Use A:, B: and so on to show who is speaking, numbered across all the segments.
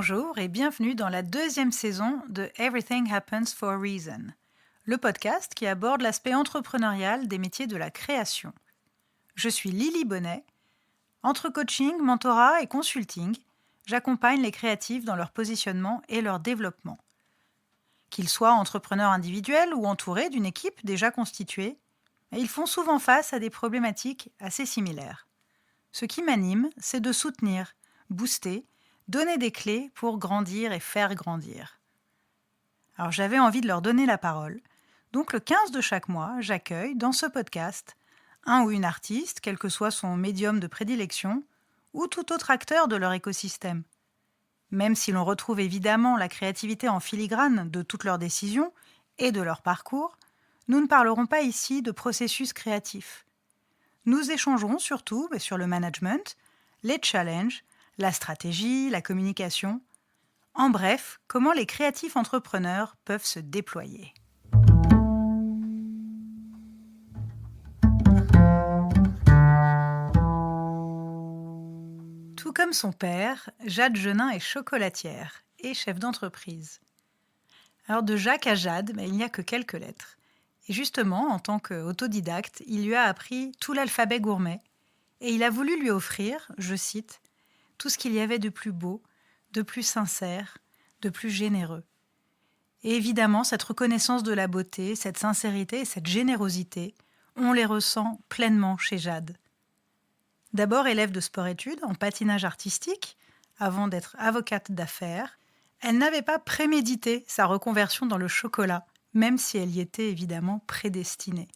A: Bonjour et bienvenue dans la 2e saison de Everything Happens for a Reason, le podcast qui aborde l'aspect entrepreneurial des métiers de la création. Je suis Lily Bonnet. Entre coaching, mentorat et consulting, j'accompagne les créatifs dans leur positionnement et leur développement. Qu'ils soient entrepreneurs individuels ou entourés d'une équipe déjà constituée, ils font souvent face à des problématiques assez similaires. Ce qui m'anime, c'est de soutenir, booster, donner des clés pour grandir et faire grandir. Alors j'avais envie de leur donner la parole. Donc le 15 de chaque mois, j'accueille dans ce podcast un ou une artiste, quel que soit son médium de prédilection, ou tout autre acteur de leur écosystème. Même si l'on retrouve évidemment la créativité en filigrane de toutes leurs décisions et de leur parcours, nous ne parlerons pas ici de processus créatifs. Nous échangerons surtout sur le management, les challenges, la stratégie, la communication. En bref, comment les créatifs entrepreneurs peuvent se déployer. Tout comme son père, Jade Genin est chocolatière et chef d'entreprise. Alors de Jacques à Jade, il n'y a que quelques lettres. Et justement, en tant qu'autodidacte, il lui a appris tout l'alphabet gourmet et il a voulu lui offrir, je cite, « tout ce qu'il y avait de plus beau, de plus sincère, de plus généreux ». Et évidemment, cette reconnaissance de la beauté, cette sincérité et cette générosité, on les ressent pleinement chez Jade. D'abord élève de sport-études en patinage artistique, avant d'être avocate d'affaires, elle n'avait pas prémédité sa reconversion dans le chocolat, même si elle y était évidemment prédestinée.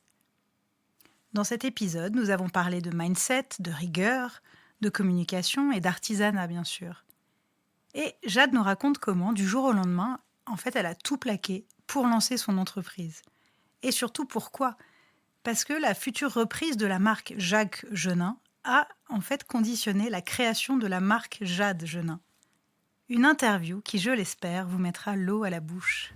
A: Dans cet épisode, nous avons parlé de mindset, de rigueur, de communication et d'artisanat, bien sûr. Et Jade nous raconte comment, du jour au lendemain, en fait, elle a tout plaqué pour lancer son entreprise. Et surtout, pourquoi ? Parce que la future reprise de la marque Jacques Genin a en fait conditionné la création de la marque Jade Genin. Une interview qui, je l'espère, vous mettra l'eau à la bouche.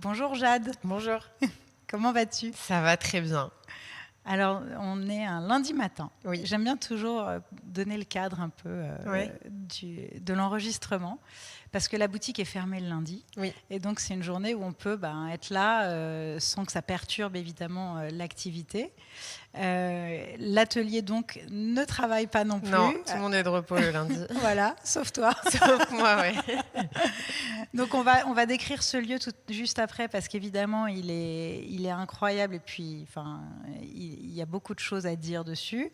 A: Bonjour Jade.
B: Bonjour.
A: Comment vas-tu ?
B: Ça va très bien.
A: Alors, on est un lundi matin.
B: Oui.
A: J'aime bien toujours donner le cadre un peu de l'enregistrement, parce que la boutique est fermée le lundi.
B: Oui.
A: Et donc, c'est une journée où on peut être là sans que ça perturbe évidemment l'activité. L'atelier, donc, ne travaille pas non plus.
B: Non, tout le monde est de repos le lundi.
A: Voilà, sauf toi.
B: Sauf moi, oui.
A: Donc, on va décrire ce lieu juste après, parce qu'évidemment, il est incroyable. Et puis, il y a beaucoup de choses à dire dessus.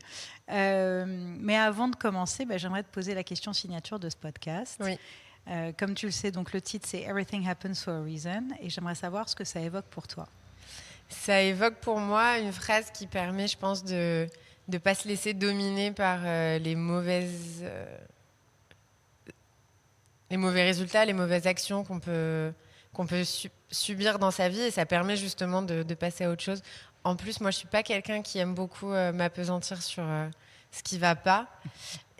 A: Mais avant de commencer, j'aimerais te poser la question signature de ce podcast.
B: Oui.
A: Comme tu le sais, donc, le titre, c'est « Everything happens for a reason ». Et j'aimerais savoir ce que ça évoque pour toi.
B: Ça évoque pour moi une phrase qui permet, je pense, de ne pas se laisser dominer par les mauvais résultats, les mauvaises actions qu'on peut subir dans sa vie. Et ça permet justement de passer à autre chose. En plus, moi, je ne suis pas quelqu'un qui aime beaucoup m'appesantir sur ce qui ne va pas.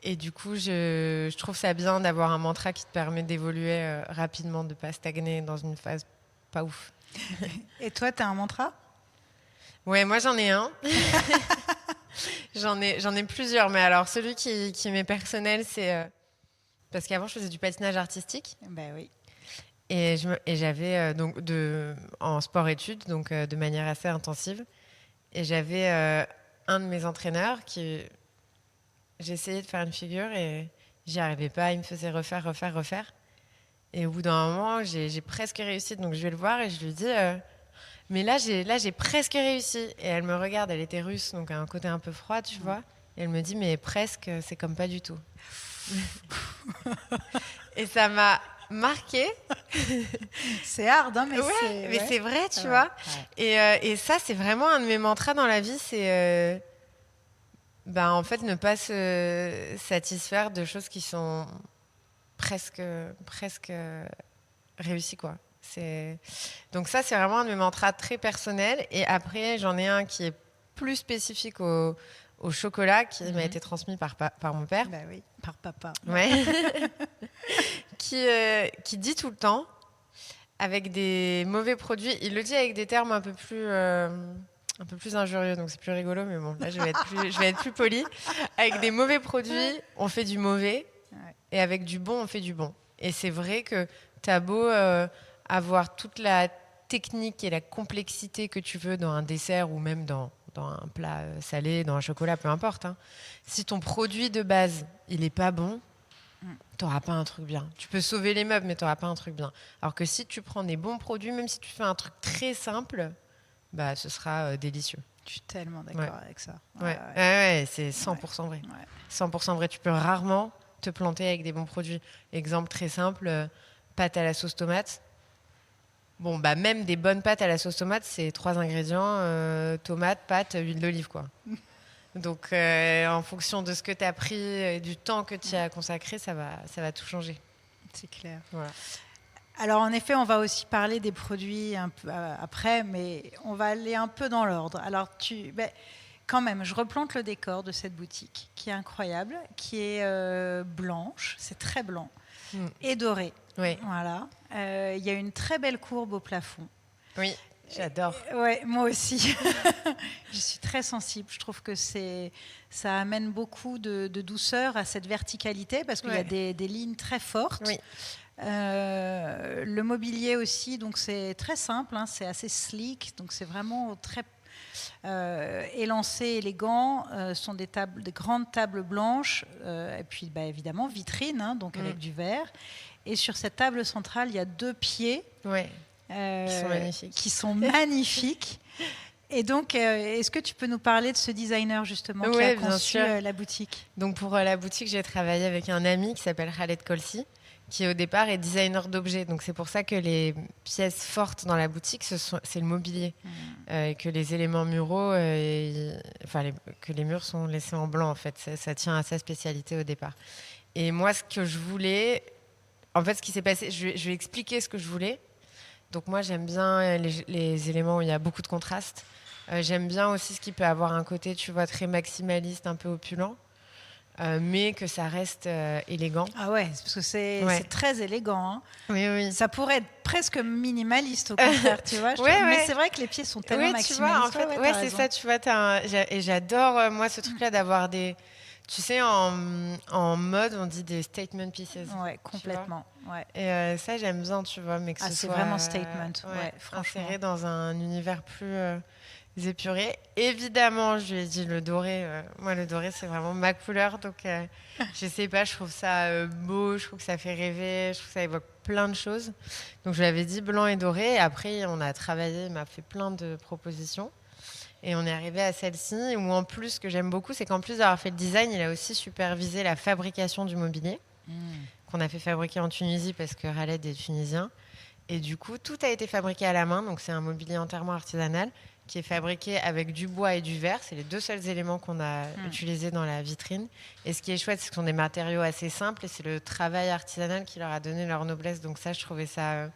B: Et du coup, je trouve ça bien d'avoir un mantra qui te permet d'évoluer rapidement, de ne pas stagner dans une phase pas ouf.
A: Et toi, tu as un mantra ?
B: Ouais, moi j'en ai un. j'en ai plusieurs, mais alors celui qui m'est personnel, c'est parce qu'avant je faisais du patinage artistique.
A: Ben oui.
B: Et j'avais donc en sport-études, donc de manière assez intensive. Et j'avais un de mes entraîneurs qui j'essayais de faire une figure et j'y arrivais pas. Il me faisait refaire. Et au bout d'un moment, j'ai presque réussi. Donc je vais le voir et je lui dis mais là j'ai presque réussi. Et elle me regarde, elle était russe, donc un côté un peu froid, tu vois. Et elle me dit mais presque, c'est comme pas du tout. Et ça m'a marqué.
A: C'est hard, hein, mais
B: c'est vrai, tu vois. Ouais. Et ça, c'est vraiment un de mes mantras dans la vie, c'est en fait ne pas se satisfaire de choses qui sont presque réussies, quoi. Donc ça, c'est vraiment un de mes mantras très personnels. Et après, j'en ai un qui est plus spécifique au chocolat, qui m'a été transmis par mon père.
A: Bah oui, par papa.
B: Ouais. qui dit tout le temps, avec des mauvais produits, il le dit avec des termes un peu plus un peu plus injurieux, donc c'est plus rigolo, mais bon, là, je vais être plus polie. Avec des mauvais produits, on fait du mauvais, et avec du bon, on fait du bon. Et c'est vrai que t'as beau avoir toute la technique et la complexité que tu veux dans un dessert ou même dans un plat salé, dans un chocolat, peu importe. Hein. Si ton produit de base, il est pas bon, t'auras pas un truc bien. Tu peux sauver les meubles, mais t'auras pas un truc bien. Alors que si tu prends des bons produits, même si tu fais un truc très simple, bah, ce sera délicieux.
A: Je suis tellement d'accord avec ça.
B: C'est 100% vrai. 100% vrai. Tu peux rarement te planter avec des bons produits. Exemple très simple, pâte à la sauce tomate. Bon, bah même des bonnes pâtes à la sauce tomate, c'est 3 ingrédients, tomate, pâte, huile d'olive, quoi. Donc, en fonction de ce que tu as pris et du temps que tu as consacré, ça va tout changer.
A: C'est clair.
B: Voilà.
A: Alors, en effet, on va aussi parler des produits un peu après, mais on va aller un peu dans l'ordre. Alors, quand même, je replante le décor de cette boutique qui est incroyable, qui est blanche, c'est très blanc, et doré.
B: Oui.
A: Voilà. Il y a une très belle courbe au plafond.
B: Oui, j'adore.
A: Ouais, moi aussi. Je suis très sensible. Je trouve que ça amène beaucoup de douceur à cette verticalité parce qu'il y a des lignes très fortes.
B: Oui.
A: Le mobilier aussi, donc c'est très simple, hein, c'est assez sleek, donc c'est vraiment très élancé, élégant. Sont des grandes tables blanches, et puis évidemment vitrine, hein, donc avec du verre. Et sur cette table centrale, il y a 2 pieds qui sont magnifiques. Et donc, est-ce que tu peux nous parler de ce designer justement qui a conçu la boutique ?
B: Donc pour la boutique, j'ai travaillé avec un ami qui s'appelle Khaled Kolsi, qui au départ est designer d'objets. Donc c'est pour ça que les pièces fortes dans la boutique, c'est le mobilier. Et que les éléments muraux, que les murs sont laissés en blanc en fait. Ça tient à sa spécialité au départ. Et moi, ce que je voulais... En fait, ce qui s'est passé, je vais expliquer ce que je voulais. Donc moi, j'aime bien les éléments où il y a beaucoup de contraste. J'aime bien aussi ce qui peut avoir un côté, tu vois, très maximaliste, un peu opulent. Mais que ça reste élégant.
A: Ah ouais, parce que c'est très élégant. Hein.
B: Oui.
A: Ça pourrait être presque minimaliste au contraire, tu vois. Mais c'est vrai que les pieds sont tellement maximalistes.
B: Tu vois, en fait, c'est ça, tu vois. Et j'adore, moi, ce truc-là d'avoir des... Tu sais, en mode, on dit des statement pieces.
A: Ouais, complètement. Ouais.
B: Et ça, j'aime bien, tu vois, mais que ce soit...
A: c'est vraiment statement, franchement.
B: Inséré dans un univers plus... épurés. Évidemment, je lui ai dit le doré. Moi, le doré, c'est vraiment ma couleur. Donc, je sais pas, je trouve ça beau, je trouve que ça fait rêver, je trouve que ça évoque plein de choses. Donc, je lui avais dit blanc et doré. Et après, on a travaillé, il m'a fait plein de propositions. Et on est arrivé à celle-ci, où en plus, ce que j'aime beaucoup, c'est qu'en plus d'avoir fait le design, il a aussi supervisé la fabrication du mobilier, qu'on a fait fabriquer en Tunisie parce que Khaled est tunisien. Et du coup, tout a été fabriqué à la main. Donc, c'est un mobilier entièrement artisanal qui est fabriqué avec du bois et du verre. C'est les 2 seuls éléments qu'on a utilisés dans la vitrine. Et ce qui est chouette, c'est que ce sont des matériaux assez simples et c'est le travail artisanal qui leur a donné leur noblesse. Donc ça, je trouvais ça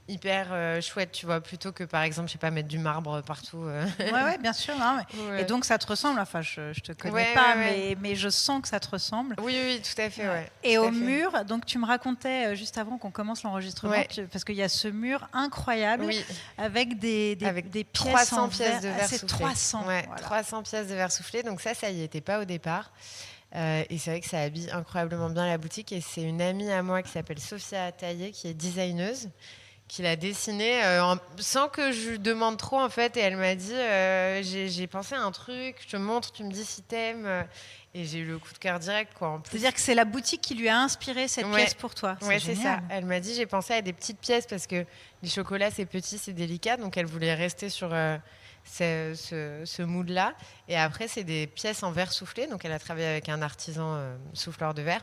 B: hyper chouette, tu vois, plutôt que par exemple, je sais pas, mettre du marbre partout.
A: Ouais, bien sûr. Non, mais... Et donc ça te ressemble, enfin je te connais pas, mais je sens que ça te ressemble.
B: Oui, tout à fait. Ouais.
A: Et au mur, donc tu me racontais juste avant qu'on commence l'enregistrement, parce qu'il y a ce mur incroyable avec des pièces
B: 300 pièces de verre soufflé.
A: C'est 300.
B: Ouais, voilà. 300 pièces de verre soufflé, donc ça y était pas au départ. Et c'est vrai que ça habille incroyablement bien la boutique. Et c'est une amie à moi qui s'appelle Sophia Taillé, qui est designeuse, qui l'a dessiné sans que je lui demande trop en fait, et elle m'a dit j'ai pensé à un truc, je te montre, tu me dis si t'aimes, et j'ai eu le coup de cœur direct quoi.
A: C'est-à-dire que c'est la boutique qui lui a inspiré cette pièce pour toi.
B: C'est ça. Elle m'a dit j'ai pensé à des petites pièces parce que les chocolats c'est petit, c'est délicat, donc elle voulait rester sur ce mood là, et après c'est des pièces en verre soufflé, donc elle a travaillé avec un artisan souffleur de verre.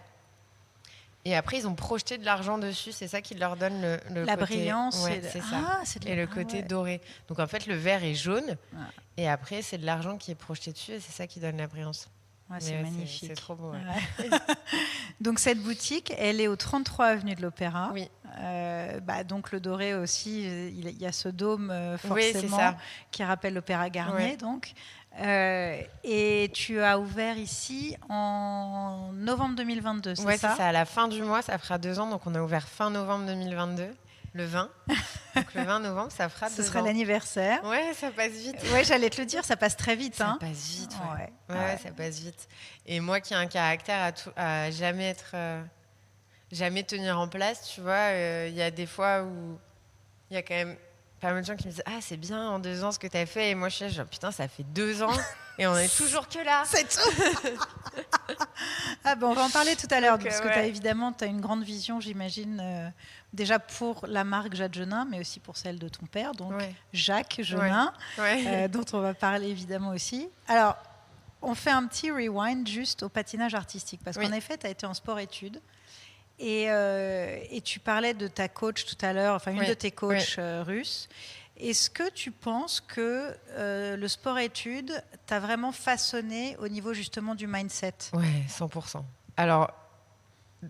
B: Et après, ils ont projeté de l'argent dessus. C'est ça qui leur donne le
A: la
B: côté...
A: brillance.
B: C'est ça. Et le côté doré. Donc, en fait, le verre est jaune. Et après, c'est de l'argent qui est projeté dessus. Et c'est ça qui donne la brillance.
A: C'est magnifique.
B: C'est trop beau.
A: Donc, cette boutique, elle est au 33 avenue de l'Opéra.
B: Oui.
A: Donc, le doré aussi, il y a ce dôme forcément qui rappelle l'Opéra Garnier. Donc. Et tu as ouvert ici en novembre 2022, c'est ça ?
B: Oui, c'est ça, à la fin du mois, ça fera 2 ans, donc on a ouvert fin novembre 2022, le 20. Donc le 20 novembre, ça fera
A: Ce
B: 2
A: sera
B: ans.
A: l'anniversaire.
B: Ouais, ça passe vite.
A: Ouais, j'allais te le dire, ça passe très vite.
B: Ça
A: Hein.
B: passe vite, ouais.
A: Ouais.
B: Ouais, ça passe vite. Et moi qui ai un caractère à jamais être, jamais tenir en place, tu vois, il y a des fois où il y a quand même pas mal de gens qui me disent ah c'est bien en 2 ans ce que t'as fait et moi je suis là, genre putain ça fait 2 ans et on est toujours que là.
A: C'est tout. Ah ben, on va en parler tout à l'heure,
B: Donc,
A: parce que
B: ouais.
A: tu as une grande vision, j'imagine, déjà pour la marque Jade Genin, mais aussi pour celle de ton père, donc
B: Ouais.
A: Jacques Genin,
B: Ouais.
A: dont on va parler évidemment aussi. Alors, on fait un petit rewind juste au patinage artistique, parce
B: Oui.
A: qu'en effet, tu as été en sport-études, et tu parlais de ta coach tout à l'heure, enfin une
B: Oui.
A: de tes coachs russes. Est-ce que tu penses que le sport-études t'a vraiment façonné au niveau justement du mindset?
B: Ouais, 100%. Alors,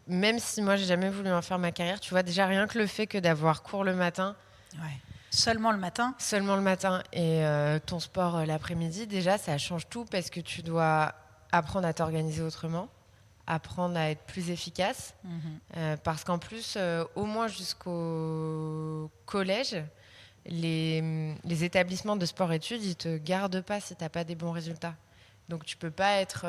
B: même si moi j'ai jamais voulu en faire ma carrière, tu vois, déjà rien que le fait que d'avoir cours le matin,
A: Ouais. Seulement le matin?
B: seulement le matin, et ton sport l'après-midi, déjà ça change tout parce que tu dois apprendre à t'organiser autrement, apprendre à être plus efficace, parce qu'en plus, au moins jusqu'au collège, les établissements de sport-études, ils te gardent pas si tu n'as pas des bons résultats. Donc tu peux pas être...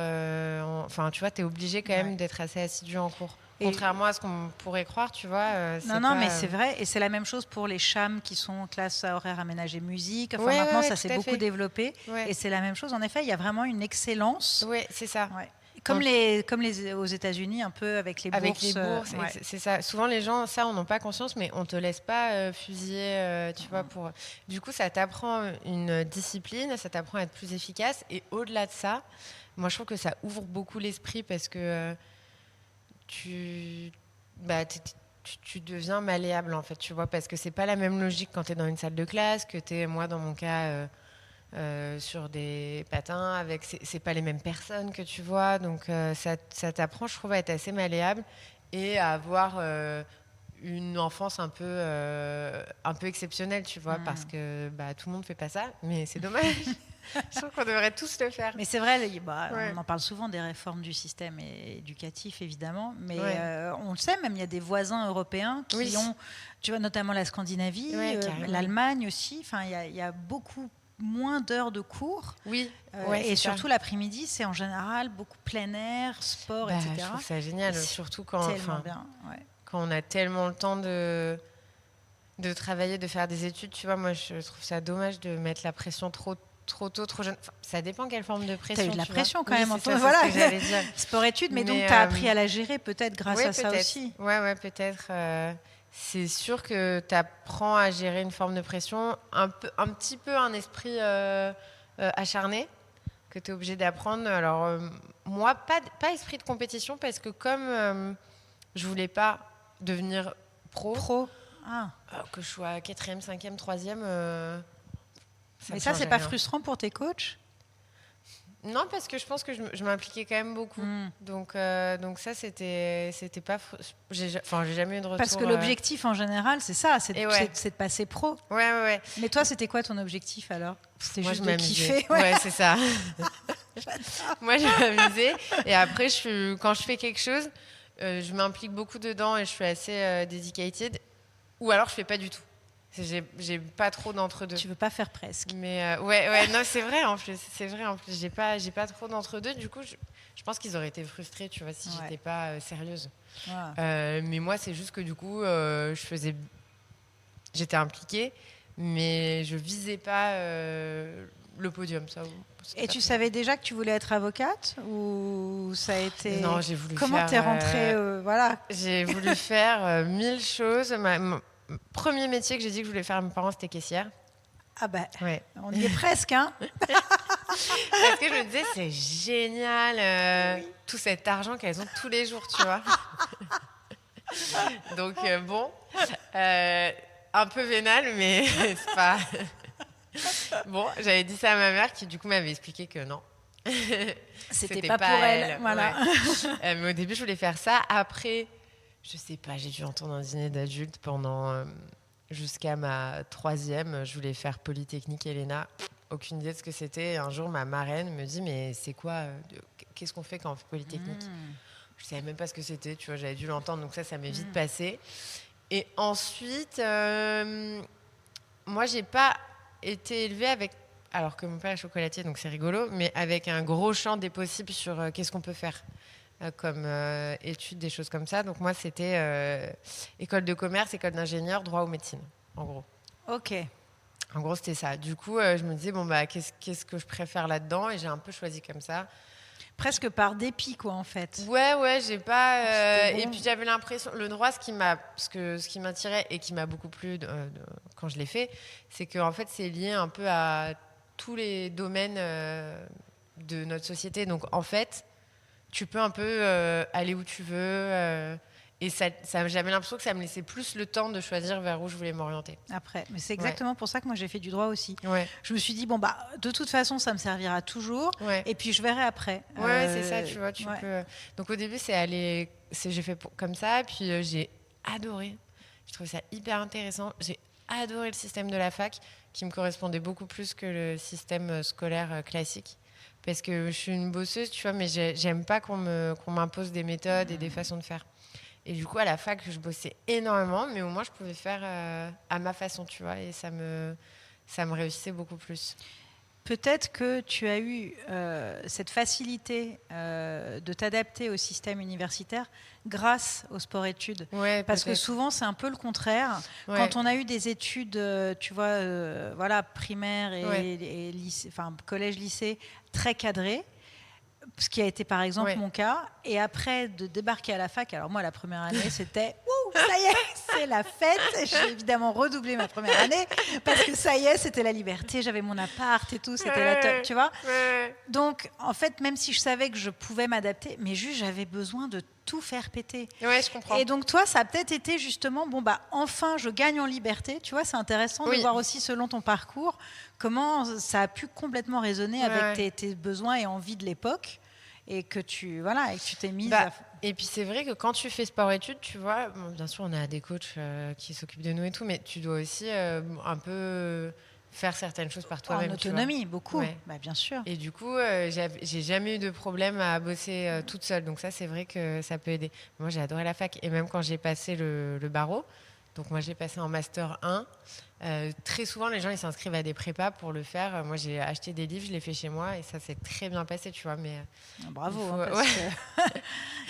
B: Enfin, tu vois, tu es obligé quand même d'être assez assidu en cours. Contrairement à ce qu'on pourrait croire, tu vois.
A: Non, mais c'est vrai. Et c'est la même chose pour les CHAM qui sont classe à horaire aménagée musique. Enfin,
B: Ouais,
A: maintenant,
B: ouais,
A: ça
B: tout
A: s'est
B: à
A: beaucoup
B: fait.
A: développé.
B: Ouais.
A: Et c'est la même chose. En effet, il y a vraiment une excellence.
B: Oui, c'est ça.
A: Ouais. Comme aux États-Unis, un peu avec les bourses.
B: Avec les bourses,
A: ouais.
B: c'est ça. Souvent, les gens, ça, on n'en a pas conscience, mais on te laisse pas fusiller, tu vois. Du coup, ça t'apprend une discipline, ça t'apprend à être plus efficace. Et au-delà de ça, moi, je trouve que ça ouvre beaucoup l'esprit parce que tu deviens malléable, en fait, tu vois, parce que c'est pas la même logique quand tu es dans une salle de classe que tu es, moi, dans mon cas... sur des patins avec c'est pas les mêmes personnes que tu vois, donc ça t'apprend, je trouve, à être assez malléable et à avoir une enfance un peu exceptionnelle, tu vois, parce que tout le monde fait pas ça, mais c'est dommage. Je trouve qu'on devrait tous le faire.
A: Mais c'est vrai, on en parle souvent des réformes du système éducatif, évidemment, mais on le sait, même il y a des voisins européens qui ont, tu vois, notamment la Scandinavie, l'Allemagne aussi, enfin il y a beaucoup moins d'heures de cours.
B: Oui.
A: Et surtout l'après-midi, c'est en général beaucoup plein air, sport, etc.
B: Je trouve ça génial, surtout quand on a tellement le temps de travailler, de faire des études. Tu vois, moi, je trouve ça dommage de mettre la pression trop tôt, trop jeune. Enfin, ça dépend quelle forme de pression.
A: Tu as eu de la pression quand même.
B: C'est voilà. Ce que j'allais dire.
A: Sport-études, mais donc tu as appris à la gérer peut-être grâce à ça aussi.
B: Ouais, peut-être. C'est sûr que tu apprends à gérer une forme de pression, un petit peu un esprit acharné que tu es obligé d'apprendre. Alors, moi, pas esprit de compétition, parce que comme je voulais pas devenir pro. Que je sois 4e, 5e, 3e.
A: Mais ça, c'est pas frustrant pour tes coachs?
B: Non, parce que je pense que je m'impliquais quand même beaucoup. Donc ça, c'était pas... j'ai jamais eu de retour.
A: Parce que l'objectif, en général, c'est ça, c'est de passer pro.
B: Ouais.
A: Mais toi, c'était quoi ton objectif, alors? C'était juste de kiffer?
B: Ouais, c'est ça. Moi, je m'amusais. Et après, quand je fais quelque chose, je m'implique beaucoup dedans et je suis assez dedicated. Ou alors, je fais pas du tout. J'ai pas trop d'entre-deux.
A: Tu veux pas faire presque.
B: Mais ouais, non, c'est vrai en plus. J'ai pas trop d'entre-deux. Du coup, je pense qu'ils auraient été frustrés, tu vois, si j'étais pas sérieuse. Mais moi, c'est juste que du coup, j'étais impliquée, mais je visais pas le podium.
A: Et tu savais déjà que tu voulais être avocate, ou ça a été...
B: Non, j'ai voulu
A: Comment t'es rentrée voilà.
B: J'ai voulu faire 1000 choses. Mon premier métier que j'ai dit que je voulais faire à mes parents, c'était caissière.
A: Ah on y est presque, hein.
B: Parce que je me disais, c'est génial, tout cet argent qu'elles ont tous les jours, tu vois. Donc un peu vénale, mais c'est pas... Bon, j'avais dit ça à ma mère qui du coup m'avait expliqué que non.
A: C'était pas pour elle. Voilà.
B: Ouais. Mais au début, je voulais faire ça. Après, je sais pas, j'ai dû entendre un dîner d'adulte pendant jusqu'à ma 3e. Je voulais faire Polytechnique Helena. Aucune idée de ce que c'était. Un jour, ma marraine me dit, mais c'est quoi qu'est-ce qu'on fait quand on fait Polytechnique? Je savais même pas ce que c'était. Tu vois, j'avais dû l'entendre. Donc ça m'est vite passé. Et ensuite, moi, j'ai pas été élevée avec, alors que mon père est chocolatier, donc c'est rigolo, mais avec un gros champ des possibles sur qu'est-ce qu'on peut faire comme études, des choses comme ça. Donc moi, c'était école de commerce, école d'ingénieur, droit ou médecine, en gros.
A: Ok.
B: En gros, c'était ça. Du coup, je me disais, bon, bah, qu'est-ce que je préfère là-dedans? Et j'ai un peu choisi comme ça.
A: Presque par dépit, quoi, en fait.
B: Ouais, j'ai pas.
A: C'était
B: Et
A: bon.
B: puis j'avais l'impression, le droit, ce qui m'attirait et qui m'a beaucoup plu quand je l'ai fait, c'est que en fait, c'est lié un peu à tous les domaines de notre société. Donc en fait, tu peux un peu aller où tu veux. Et j'avais l'impression que ça me laissait plus le temps de choisir vers où je voulais m'orienter.
A: Après, mais c'est
B: Ouais,
A: exactement pour ça que moi j'ai fait du droit aussi.
B: ouais,
A: Je me suis dit bon bah de toute façon ça me servira toujours
B: ouais.
A: et puis je verrai après.
B: Ouais, c'est ça, tu vois, tu
A: Ouais.
B: peux. Donc au début, j'ai fait comme ça, et puis j'ai adoré. Je trouvais ça hyper intéressant. J'ai adoré le système de la fac, qui me correspondait beaucoup plus que le système scolaire classique. Parce que je suis une bosseuse, tu vois, mais j'aime pas qu'on m'impose des méthodes et des façons de faire. Et du coup, à la fac, je bossais énormément, mais au moins, je pouvais faire à ma façon, tu vois, et ça me réussissait beaucoup plus.
A: Peut-être que tu as eu cette facilité de t'adapter au système universitaire grâce au sport-études.
B: Ouais,
A: Parce que
B: peut-être.
A: souvent, c'est un peu le contraire.
B: Ouais,
A: Quand on a eu des études, tu vois, voilà, primaire
B: ouais,
A: et lycée, enfin, collège-lycée, très cadrées, ce qui a été par exemple
B: ouais.
A: mon cas, et après de débarquer à la fac, alors moi la première année c'était ouh, ça y est, c'est la fête. J'ai évidemment redoublé ma première année parce que ça y est, c'était la liberté, j'avais mon appart et tout, c'était la top,
B: Ouais,
A: tu vois.
B: ouais.
A: Donc en fait, même si je savais que je pouvais m'adapter, mais juste j'avais besoin de tout faire péter.
B: Ouais, je comprends.
A: Et donc toi, ça a peut-être été justement, bon bah enfin je gagne en liberté, tu vois, c'est intéressant de
B: Oui,
A: voir aussi selon ton parcours comment ça a pu complètement résonner
B: ouais,
A: avec
B: ouais.
A: tes besoins et envies de l'époque et que et que tu t'es mise
B: Bah,
A: à...
B: et puis c'est vrai que quand tu fais sport-études, tu vois, bon, bien sûr, on a des coachs qui s'occupent de nous et tout, mais tu dois aussi un peu faire certaines choses par
A: en
B: toi-même, tu vois.
A: autonomie, beaucoup,
B: Ouais.
A: bah, bien sûr.
B: Et du coup, j'ai jamais eu de problème à bosser toute seule. Donc ça, c'est vrai que ça peut aider. Moi, j'ai adoré la fac. Et même quand j'ai passé le barreau, donc moi, j'ai passé en master 1, très souvent, les gens, ils s'inscrivent à des prépas pour le faire. Moi, j'ai acheté des livres, je l'ai fait chez moi et ça s'est très bien passé, tu vois. Mais il
A: Bravo,
B: faut...
A: hein, parce
B: Ouais,
A: que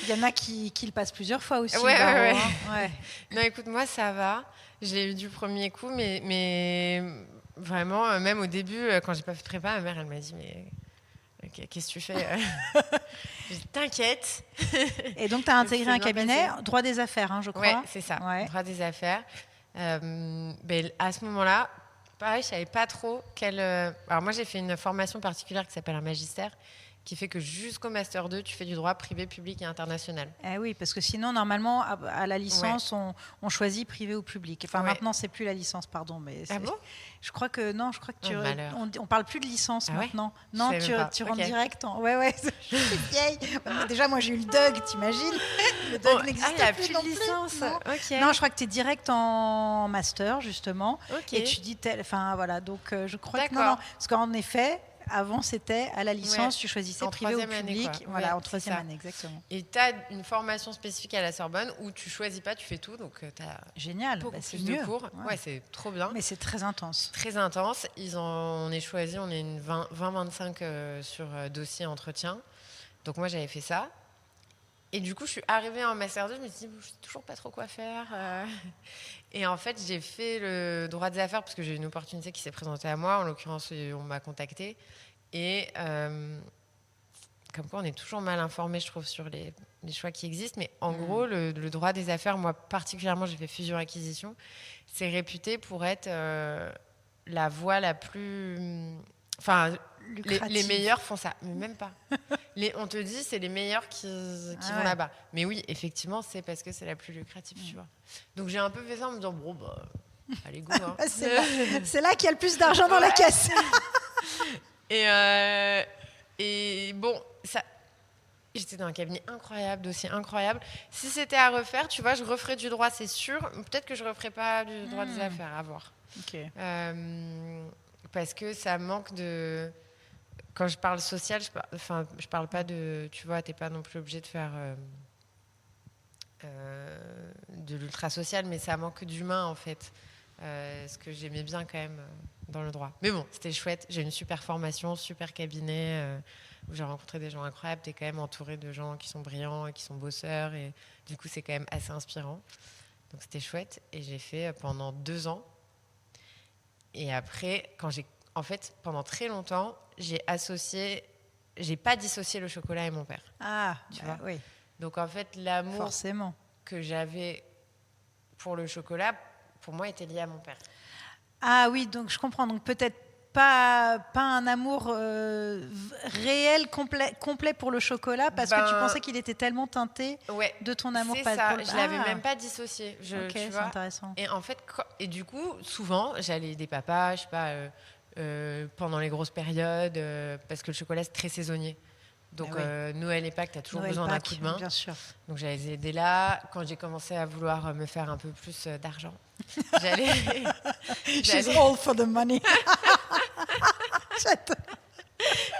A: il y en a qui le passent plusieurs fois aussi,
B: ouais,
A: le
B: ouais,
A: barreau.
B: ouais.
A: Hein. Ouais.
B: Non, écoute, moi, ça va. Je l'ai eu du premier coup, mais vraiment, même au début, quand j'ai pas fait de prépa, ma mère, elle m'a dit, mais qu'est-ce que tu fais? J'ai dit, t'inquiète.
A: Et donc, tu as
B: Et puis,
A: intégré
B: c'est
A: un
B: bien
A: cabinet,
B: passé.
A: droit des affaires, hein, je
B: Ouais,
A: crois.
B: c'est ça,
A: Ouais.
B: droit des affaires. Ben, à ce moment-là, pareil, je savais pas trop quelle. Alors moi, j'ai fait une formation particulière qui s'appelle un magistère, qui fait que jusqu'au master 2, tu fais du droit privé, public et international.
A: Eh oui, parce que sinon, normalement, à la
B: Ouais,
A: licence, on choisit privé ou public. Enfin,
B: ouais.
A: maintenant, c'est plus la licence, pardon, mais
B: Ah bon?
A: je crois que non, je crois que
B: Oh, malheur.
A: on parle plus de licence
B: Ah ouais?
A: maintenant.
B: Je
A: Non,
B: savais même pas.
A: tu
B: Ok.
A: rentres direct en. Ouais, ouais, je suis vieille. Mais déjà, moi, j'ai eu le DUG, t'imagines? Le
B: Oh,
A: DUG
B: ah, il n'y
A: n'existe
B: a
A: plus
B: plus
A: non
B: de
A: plus.
B: licence.
A: Non.
B: Ok.
A: Non, je crois que tu es direct en master, justement. Et
B: Ok.
A: tu dis tel. Enfin, voilà. Donc, je crois que. Non, non.
B: D'accord.
A: Parce qu'en effet, avant, c'était à la
B: Ouais.
A: licence, tu choisissais
B: En
A: privé ou
B: troisième année, quoi.
A: public.
B: Ouais,
A: Voilà, en
B: c'est
A: troisième
B: ça.
A: année, exactement.
B: Et tu as une formation spécifique à la Sorbonne où tu choisis pas, tu fais tout. Donc, tu as
A: Génial, bah,
B: beaucoup
A: c'est
B: plus de
A: mieux.
B: cours.
A: Ouais.
B: Ouais, c'est trop bien.
A: Mais c'est très intense.
B: Très intense. On est choisi, on est une 20-25 sur dossier entretien. Donc moi j'avais fait ça. Et du coup je suis arrivée en master 2, je me suis dit, je sais toujours pas trop quoi faire. Et en fait j'ai fait le droit des affaires parce que j'ai eu une opportunité qui s'est présentée à moi. En l'occurrence on m'a contactée. Et comme quoi on est toujours mal informé je trouve sur les choix qui existent. Mais en gros le droit des affaires, moi particulièrement j'ai fait fusion-acquisition, c'est réputé pour être la voie la plus... Enfin, les
A: Lucrative.
B: meilleurs font ça, mais même pas. On te dit, c'est les meilleurs qui vont
A: Ouais.
B: là-bas. Mais oui, effectivement, c'est parce que c'est la plus lucrative, tu vois. Donc j'ai un peu fait ça en me disant, bon, bah, allez, go. Hein.
A: C'est là qu'il y a le plus d'argent dans la
B: Ouais.
A: caisse.
B: Et bon, ça, j'étais dans un cabinet incroyable, dossier incroyable. Si c'était à refaire, tu vois, je referais du droit, c'est sûr. Peut-être que je referais pas du droit des affaires, à voir.
A: Ok.
B: Parce que ça manque de... Quand je parle social, je parle pas de... Tu vois, t'es pas non plus obligé de faire de l'ultra social, mais ça manque d'humain, en fait. ce que j'aimais bien quand même dans le droit. Mais bon, c'était chouette. J'ai une super formation, super cabinet, où j'ai rencontré des gens incroyables. T'es quand même entouré de gens qui sont brillants et qui sont bosseurs. Et du coup, c'est quand même assez inspirant. Donc, c'était chouette. Et j'ai fait pendant 2 ans. Et après, en fait, pendant très longtemps, j'ai pas dissocié le chocolat et mon père.
A: Ah,
B: Tu vois.
A: oui.
B: Donc, en fait, l'amour
A: Forcément.
B: que j'avais pour le chocolat, pour moi, était lié à mon père.
A: Ah oui, donc je comprends. Donc peut-être pas un amour réel, complet pour le chocolat, parce que tu pensais qu'il était tellement teinté de ton amour.
B: C'est ça, je l'avais même pas dissocié.
A: Ok,
B: tu
A: c'est
B: vois.
A: intéressant.
B: Et en fait, et du coup, souvent, j'allais des papas, je sais pas, pendant les grosses périodes, parce que le chocolat, c'est très saisonnnier. Donc, Noël et Pâques, tu as toujours besoin d'un coup de main.
A: Bien sûr.
B: Donc, j'allais les aider là. Quand j'ai commencé à vouloir me faire un peu plus d'argent, j'allais...
A: She's all for the money.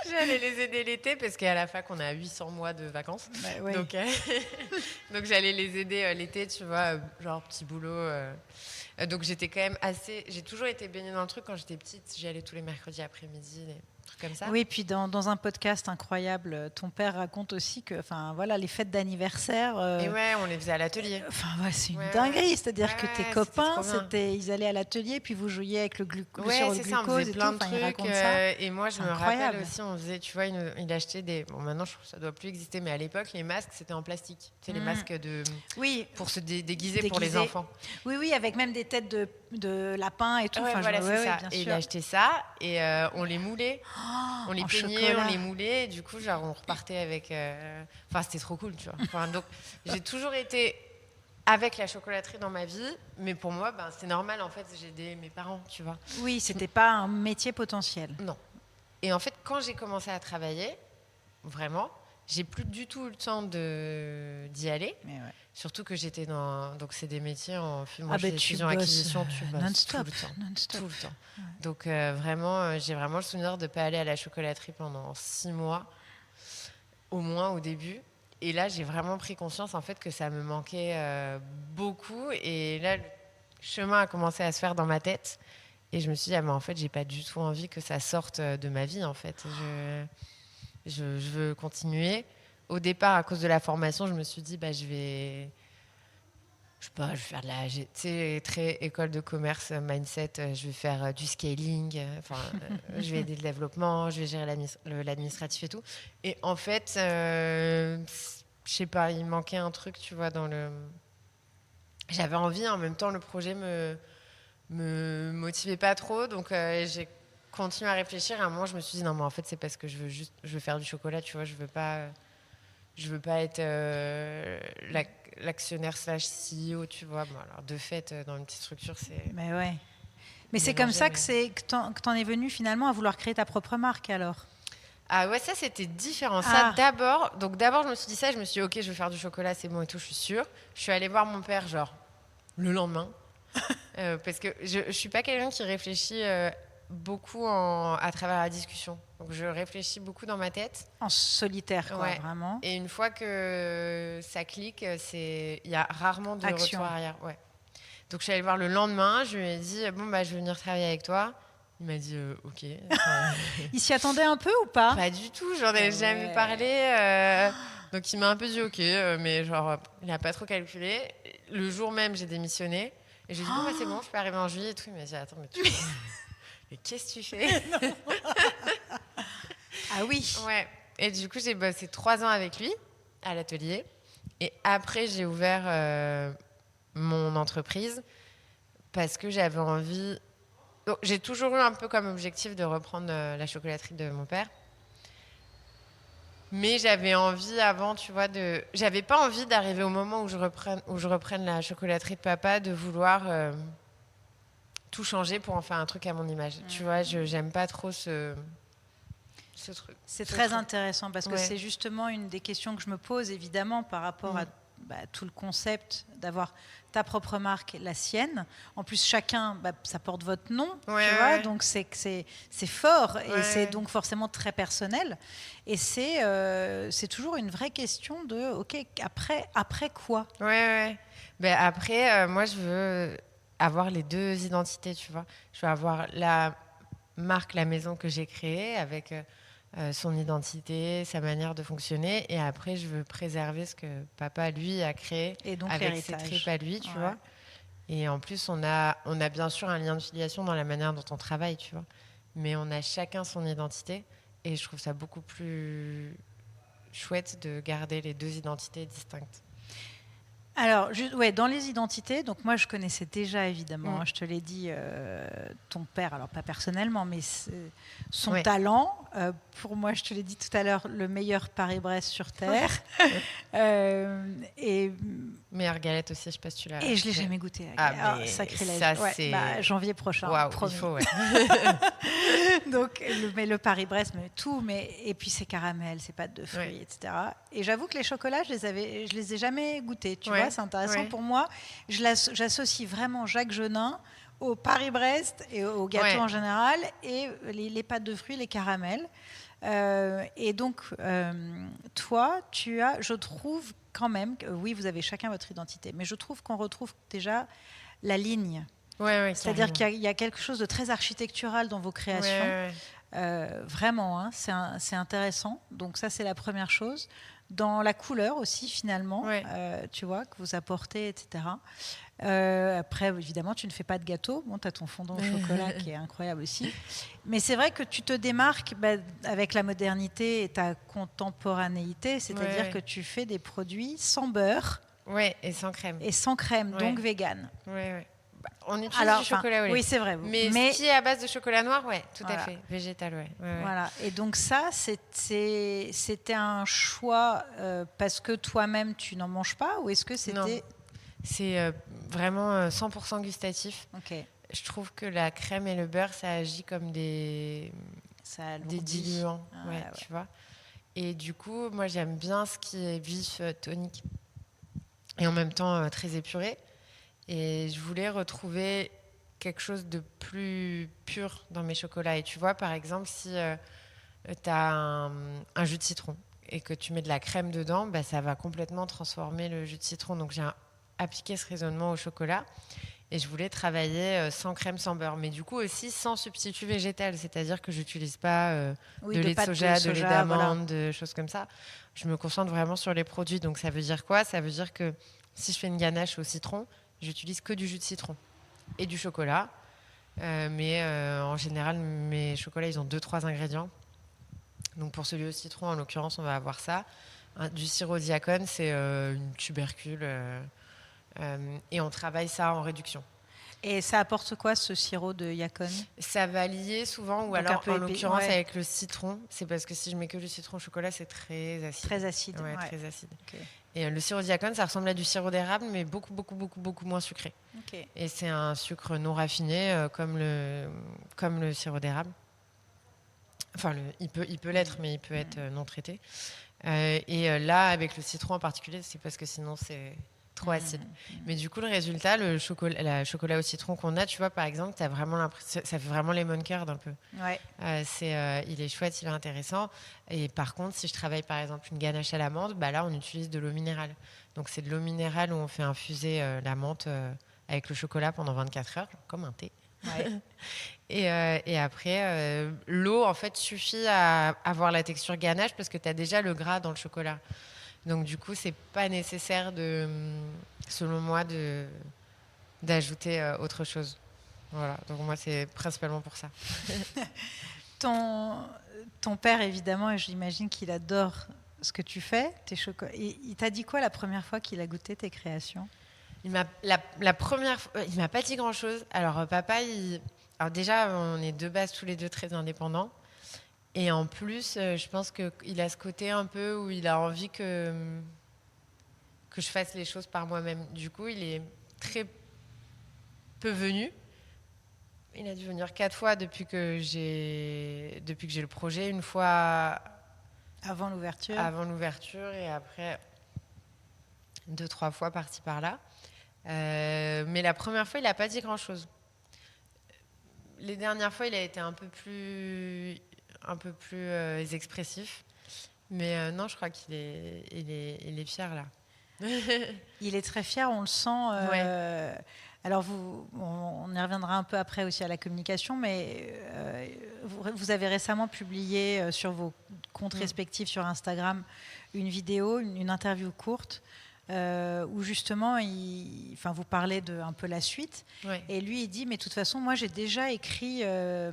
B: J'allais les aider l'été, parce qu'à la fac, on a 800 mois de vacances.
A: Oui.
B: Donc, j'allais les aider l'été, tu vois, genre petit boulot. Donc, j'étais quand même assez... J'ai toujours été baignée dans le truc. Quand j'étais petite, j'y allais tous les mercredis après-midi, des trucs comme ça.
A: Oui, puis dans un podcast incroyable, ton père raconte aussi que, voilà, les fêtes d'anniversaire.
B: Et ouais, on les faisait à l'atelier.
A: C'est une dinguerie, c'est-à-dire que tes copains, ils allaient à l'atelier, puis vous jouiez avec le glucose sur le glucose.
B: Ça, on faisait plein de trucs.
A: Ça.
B: Et moi, je me rappelle aussi, on faisait, tu vois, il achetait des. Bon, maintenant, je trouve que ça doit plus exister, mais à l'époque, les masques, c'était en plastique. Tu sais, les masques pour se déguiser pour les enfants.
A: Oui, avec même des têtes de lapin et tout.
B: Ouais, voilà, c'est ça. Et il achetait ça, et on les moulait. On les peignait, on les moulait, et du coup, genre, on repartait avec... c'était trop cool, tu vois. Donc, j'ai toujours été avec la chocolaterie dans ma vie, mais pour moi, c'est normal, en fait, j'ai aidé mes parents, tu vois.
A: Oui, c'était pas un métier potentiel.
B: Non. Et en fait, quand j'ai commencé à travailler, vraiment, j'ai plus du tout eu le temps d'y aller.
A: Mais ouais.
B: Surtout que j'étais dans... Donc, c'est des métiers en
A: fusion
B: acquisition, tu bosses
A: non-stop,
B: tout le temps. Ouais. Donc, vraiment, j'ai vraiment le souvenir de ne pas aller à la chocolaterie pendant 6 mois, au moins au début. Et là, j'ai vraiment pris conscience, en fait, que ça me manquait beaucoup. Et là, le chemin a commencé à se faire dans ma tête. Et je me suis dit, mais en fait, j'ai pas du tout envie que ça sorte de ma vie, en fait. Je veux continuer. Au départ, à cause de la formation, je me suis dit, je vais faire de la... Tu sais, très école de commerce, mindset, je vais faire du scaling, je vais aider le développement, je vais gérer l'administratif et tout. Et en fait, je sais pas, il manquait un truc, tu vois, dans le... J'avais envie, en même temps, le projet me motivait pas trop, donc j'ai continué à réfléchir. À un moment, je me suis dit, non, mais en fait, c'est parce que je veux faire du chocolat, tu vois, je veux pas être l'actionnaire / CEO, tu vois. Bon, alors, de fait, dans une petite structure, c'est...
A: Mais ouais. Mais c'est comme ça que t'en es venu finalement à vouloir créer ta propre marque, alors.
B: Ah ouais, ça, c'était différent. Ça, d'abord, je me suis dit ça, je me suis dit, ok, je veux faire du chocolat, c'est bon et tout, je suis sûre. Je suis allée voir mon père, genre, le lendemain. Parce que je suis pas quelqu'un qui réfléchit beaucoup à travers la discussion. Donc, je réfléchis beaucoup dans ma tête.
A: En solitaire, quoi, vraiment.
B: Et une fois que ça clique, il y a rarement de retour arrière. Ouais. Donc, je suis allée le voir le lendemain. Je lui ai dit, bon, je vais venir travailler avec toi. Il m'a dit, OK.
A: Il s'y attendait un peu ou pas?
B: Pas du tout. J'en ai jamais parlé. Donc, il m'a un peu dit, OK. Mais genre, il n'a pas trop calculé. Le jour même, j'ai démissionné. Et j'ai dit, bon, c'est bon, je peux arriver en juillet et tout. Il m'a dit, attends, mais mais qu'est-ce que tu fais?
A: Ah oui.
B: Ouais. Et du coup, j'ai bossé 3 ans avec lui à l'atelier. Et après, j'ai ouvert mon entreprise parce que j'avais envie... Donc, j'ai toujours eu un peu comme objectif de reprendre la chocolaterie de mon père. Mais j'avais envie avant, tu vois, j'avais pas envie d'arriver au moment où je reprenne la chocolaterie de papa, de vouloir... tout changer pour en faire un truc à mon image. Tu vois, j'aime pas trop ce truc.
A: C'est très intéressant parce que c'est justement une des questions que je me pose, évidemment, par rapport à tout le concept d'avoir ta propre marque, la sienne. En plus, chacun, ça porte votre nom, tu vois, donc c'est fort et c'est donc forcément très personnel. Et c'est toujours une vraie question de, OK, après quoi?
B: Ouais. Après, moi, je veux... avoir les deux identités, tu vois. Je veux avoir la marque, la maison que j'ai créée avec son identité, sa manière de fonctionner. Et après, je veux préserver ce que papa, lui, a créé
A: Et donc
B: avec ses
A: l'héritage.
B: tripes à lui, tu
A: Ouais.
B: vois. Et en plus, on a bien sûr un lien de filiation dans la manière dont on travaille, tu vois. Mais on a chacun son identité. Et je trouve ça beaucoup plus chouette de garder les deux identités distinctes.
A: Alors, ouais, dans les identités, donc moi je connaissais déjà évidemment,
B: Mm.
A: je te l'ai dit, ton père, alors pas personnellement, mais son
B: Ouais.
A: talent. Pour moi, je te l'ai dit tout à l'heure, le meilleur Paris-Brest sur Terre. Et,
B: Meilleure galette aussi, je sais pas si tu l'as.
A: et je l'ai jamais goûté.
B: Ah,
A: Ah,
B: mais
A: sacrilège.
B: ça,
A: Ouais, bah,
B: c'est.
A: janvier prochain,
B: Waouh, il
A: promis.
B: faut, ouais.
A: Donc, mais le Paris-Brest, mais tout, et puis c'est caramel, c'est pâte de
B: Ouais,
A: fruits, etc. Et j'avoue que les chocolats, je les ai jamais goûtés. Tu vois,
B: ouais,
A: c'est intéressant
B: ouais,
A: pour moi. J'associe vraiment Jacques Genin au Paris-Brest et au gâteau
B: ouais,
A: en général et les pâtes de fruits, les caramels. Et donc, toi, tu as, je trouve quand même, oui, vous avez chacun votre identité, mais je trouve qu'on retrouve déjà la ligne.
B: ouais,
A: C'est-à-dire
B: carrément.
A: qu'il y a quelque chose de très architectural dans vos
B: Ouais,
A: créations.
B: ouais,
A: Vraiment, hein, c'est intéressant. Donc ça, c'est la première chose. Dans la couleur aussi, finalement,
B: ouais.
A: tu vois, que vous apportez, etc. Après, évidemment, tu ne fais pas de gâteau. Bon, tu as ton fondant au chocolat qui est incroyable aussi. Mais c'est vrai que tu te démarques avec la modernité et ta contemporanéité, c'est-à-dire que
B: Ouais,
A: tu fais des produits sans beurre
B: ouais, et sans crème.
A: et sans crème,
B: Ouais,
A: donc vegan.
B: ouais, ouais. Bah, on utilise
A: Alors,
B: du
A: enfin,
B: chocolat au lait.
A: oui, c'est vrai.
B: Mais ce
A: Mais
B: qui est à base de chocolat noir, ouais, tout à
A: voilà.
B: fait. Végétal, ouais. Ouais, ouais.
A: Voilà. Et donc ça, c'était un choix parce que toi-même, tu n'en manges pas ou est-ce que
B: Non,
A: c'était...
B: c'est vraiment 100% gustatif.
A: Ok,
B: Je trouve que la crème et le beurre, ça agit comme
A: ça
B: des
A: alourdit.
B: diluants,
A: Ah,
B: ouais,
A: ouais.
B: tu vois. Et du coup, moi, j'aime bien ce qui est vif, tonique, et en même temps très épuré. Et je voulais retrouver quelque chose de plus pur dans mes chocolats. Et tu vois, par exemple, si tu as un jus de citron et que tu mets de la crème dedans, bah, ça va complètement transformer le jus de citron. Donc j'ai appliqué ce raisonnement au chocolat. Et je voulais travailler sans crème, sans beurre, mais du coup aussi sans substitut végétal, c'est-à-dire que j'utilise pas
A: Oui,
B: de
A: de
B: lait de
A: pâte de
B: soja, de lait
A: soja, voilà.
B: d'amande, de choses comme ça. Je me concentre vraiment sur les produits. Donc ça veut dire quoi? Ça veut dire que si je fais une ganache au citron, j'utilise que du jus de citron et du chocolat. Mais en général, mes chocolats, ils ont deux, trois ingrédients. Donc pour celui au citron, en l'occurrence, on va avoir ça. Du sirop diacone, c'est une tubercule. Et on travaille ça en réduction.
A: Et ça apporte quoi ce sirop de yacon?
B: Ça va lier souvent, ou
A: Donc un
B: alors
A: peu
B: en
A: épais,
B: l'occurrence
A: ouais,
B: avec le citron. C'est parce que si je mets que du citron au chocolat, c'est très acide.
A: très acide.
B: Ouais,
A: Ouais.
B: très acide.
A: Ok.
B: Et le sirop diacone, ça ressemble à du sirop d'érable, mais beaucoup, beaucoup, beaucoup, beaucoup moins sucré.
A: Ok.
B: Et c'est un sucre non raffiné, comme le sirop d'érable. Enfin, il peut l'être, mais il peut être non traité. Là, avec le citron en particulier, c'est parce que sinon c'est trop acide. Mais du coup, le résultat, la chocolat au citron qu'on a, tu vois, par exemple, t'as vraiment l'impression, ça fait vraiment lemon curd un peu.
A: Ouais.
B: Il est chouette, il est intéressant. Et par contre, si je travaille par exemple une ganache à la menthe, bah là, on utilise de l'eau minérale. Donc c'est de l'eau minérale où on fait infuser la menthe avec le chocolat pendant 24 heures, comme un thé.
A: Ouais.
B: Et après, l'eau, en fait, suffit à avoir la texture ganache parce que tu as déjà le gras dans le chocolat. Donc, du coup, c'est pas nécessaire, selon moi, d'ajouter autre chose. Voilà. Donc, moi, c'est principalement pour ça.
A: Ton, ton père, évidemment, et j'imagine qu'il adore ce que tu fais, tes chocolats. Il t'a dit quoi la première fois qu'il a goûté tes créations?
B: La première fois, il m'a pas dit grand-chose. Alors, papa, alors déjà, on est de base tous les deux très indépendants. Et en plus, je pense qu'il a ce côté un peu où il a envie que je fasse les choses par moi-même. Du coup, il est très peu venu. Il a dû venir 4 fois depuis que j'ai le projet. Une fois
A: Avant l'ouverture?
B: avant l'ouverture et après 2, 3 fois par-ci par-là. Mais la première fois, il n'a pas dit grand-chose. Les dernières fois, il a été un peu plus expressif. Mais non, je crois il est fier là.
A: Il est très fier, on le sent.
B: Ouais.
A: Alors, on y reviendra un peu après aussi à la communication, mais vous avez récemment publié sur vos comptes respectifs sur Instagram une vidéo, une interview courte, où justement, vous parlez de un peu la suite.
B: Ouais.
A: Et lui, il dit, mais de toute façon, moi, j'ai déjà écrit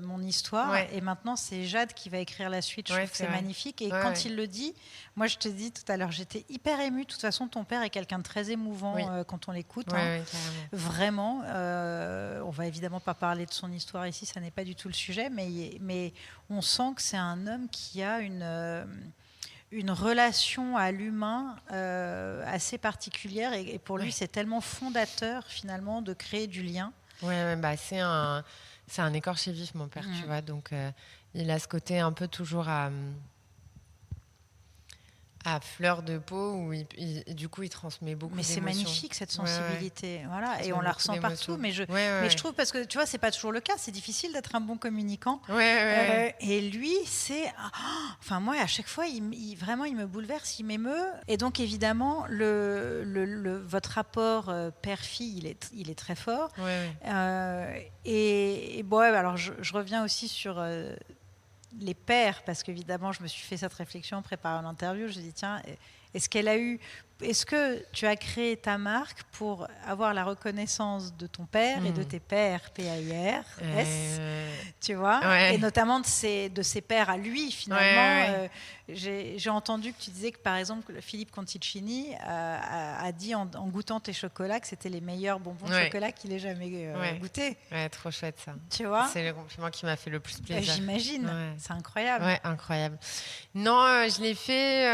A: mon histoire,
B: Ouais.
A: et maintenant, c'est Jade qui va écrire la suite. Je
B: Ouais,
A: trouve que
B: c'est
A: c'est
B: vrai.
A: magnifique. Et
B: Ouais,
A: quand
B: ouais.
A: il le dit, moi, je te dis tout à l'heure, j'étais hyper émue. De toute façon, ton père est quelqu'un de très émouvant
B: Oui.
A: quand on l'écoute.
B: Ouais,
A: Hein.
B: ouais, carrément.
A: Vraiment, on va évidemment pas parler de son histoire ici, ça n'est pas du tout le sujet, mais on sent que c'est un homme qui a une relation à l'humain assez particulière, et pour lui,
B: Ouais.
A: c'est tellement fondateur finalement de créer du lien.
B: Ouais, ouais, bah c'est un écorché vif, mon père, tu vois. Donc, il a ce côté un peu toujours à fleur de peau où du coup, il transmet beaucoup
A: Mais c'est
B: d'émotions.
A: magnifique cette
B: Ouais, ouais.
A: sensibilité, voilà,
B: Il
A: et on
B: transmet
A: la
B: beaucoup
A: ressent partout.
B: d'émotions.
A: Mais je,
B: Ouais, ouais,
A: mais je
B: ouais.
A: trouve, parce que tu vois, c'est pas toujours le cas, c'est difficile d'être un bon communicant.
B: Ouais, ouais,
A: Et lui, c'est, enfin moi, à chaque fois, vraiment, il me bouleverse, il m'émeut. Et donc évidemment, votre rapport père-fille, il est très fort.
B: ouais, ouais.
A: Et bon, ouais, alors je reviens aussi sur les pères, parce qu'évidemment, je me suis fait cette réflexion en préparant l'interview. Je me dis, tiens, est-ce que tu as créé ta marque pour avoir la reconnaissance de ton père et de tes pères, PAIRS, tu vois,
B: Ouais.
A: et notamment de ses pères à lui, finalement.
B: Ouais.
A: J'ai entendu que tu disais que, par exemple, Philippe Conticini a dit en goûtant tes chocolats que c'était les meilleurs bonbons de chocolat qu'il ait jamais goûté.
B: Ouais, trop chouette ça.
A: Tu vois,
B: c'est le compliment qui m'a fait le plus plaisir.
A: j'imagine,
B: Ouais.
A: c'est incroyable.
B: Ouais, incroyable. Non, je l'ai fait.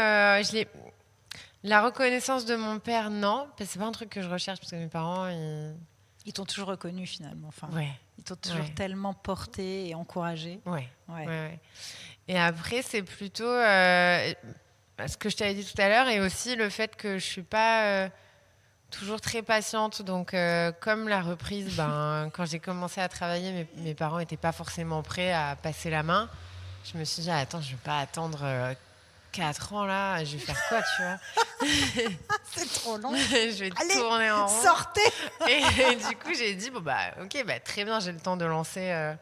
B: La reconnaissance de mon père, non, parce que c'est pas un truc que je recherche parce que mes parents,
A: Ils t'ont toujours reconnu finalement. Enfin,
B: ouais.
A: Ils t'ont toujours tellement porté et encouragé.
B: Ouais. Et après, c'est plutôt ce que je t'avais dit tout à l'heure, et aussi le fait que je suis pas toujours très patiente. Donc, comme la reprise, quand j'ai commencé à travailler, mes parents n'étaient pas forcément prêts à passer la main. Je me suis dit, attends, je vais pas attendre 4 ans là, je vais faire quoi, tu vois?
A: C'est trop long.
B: Je vais
A: Allez,
B: tourner en rond.
A: Sortez.
B: Et du coup, j'ai dit, ok, très bien, j'ai le temps de lancer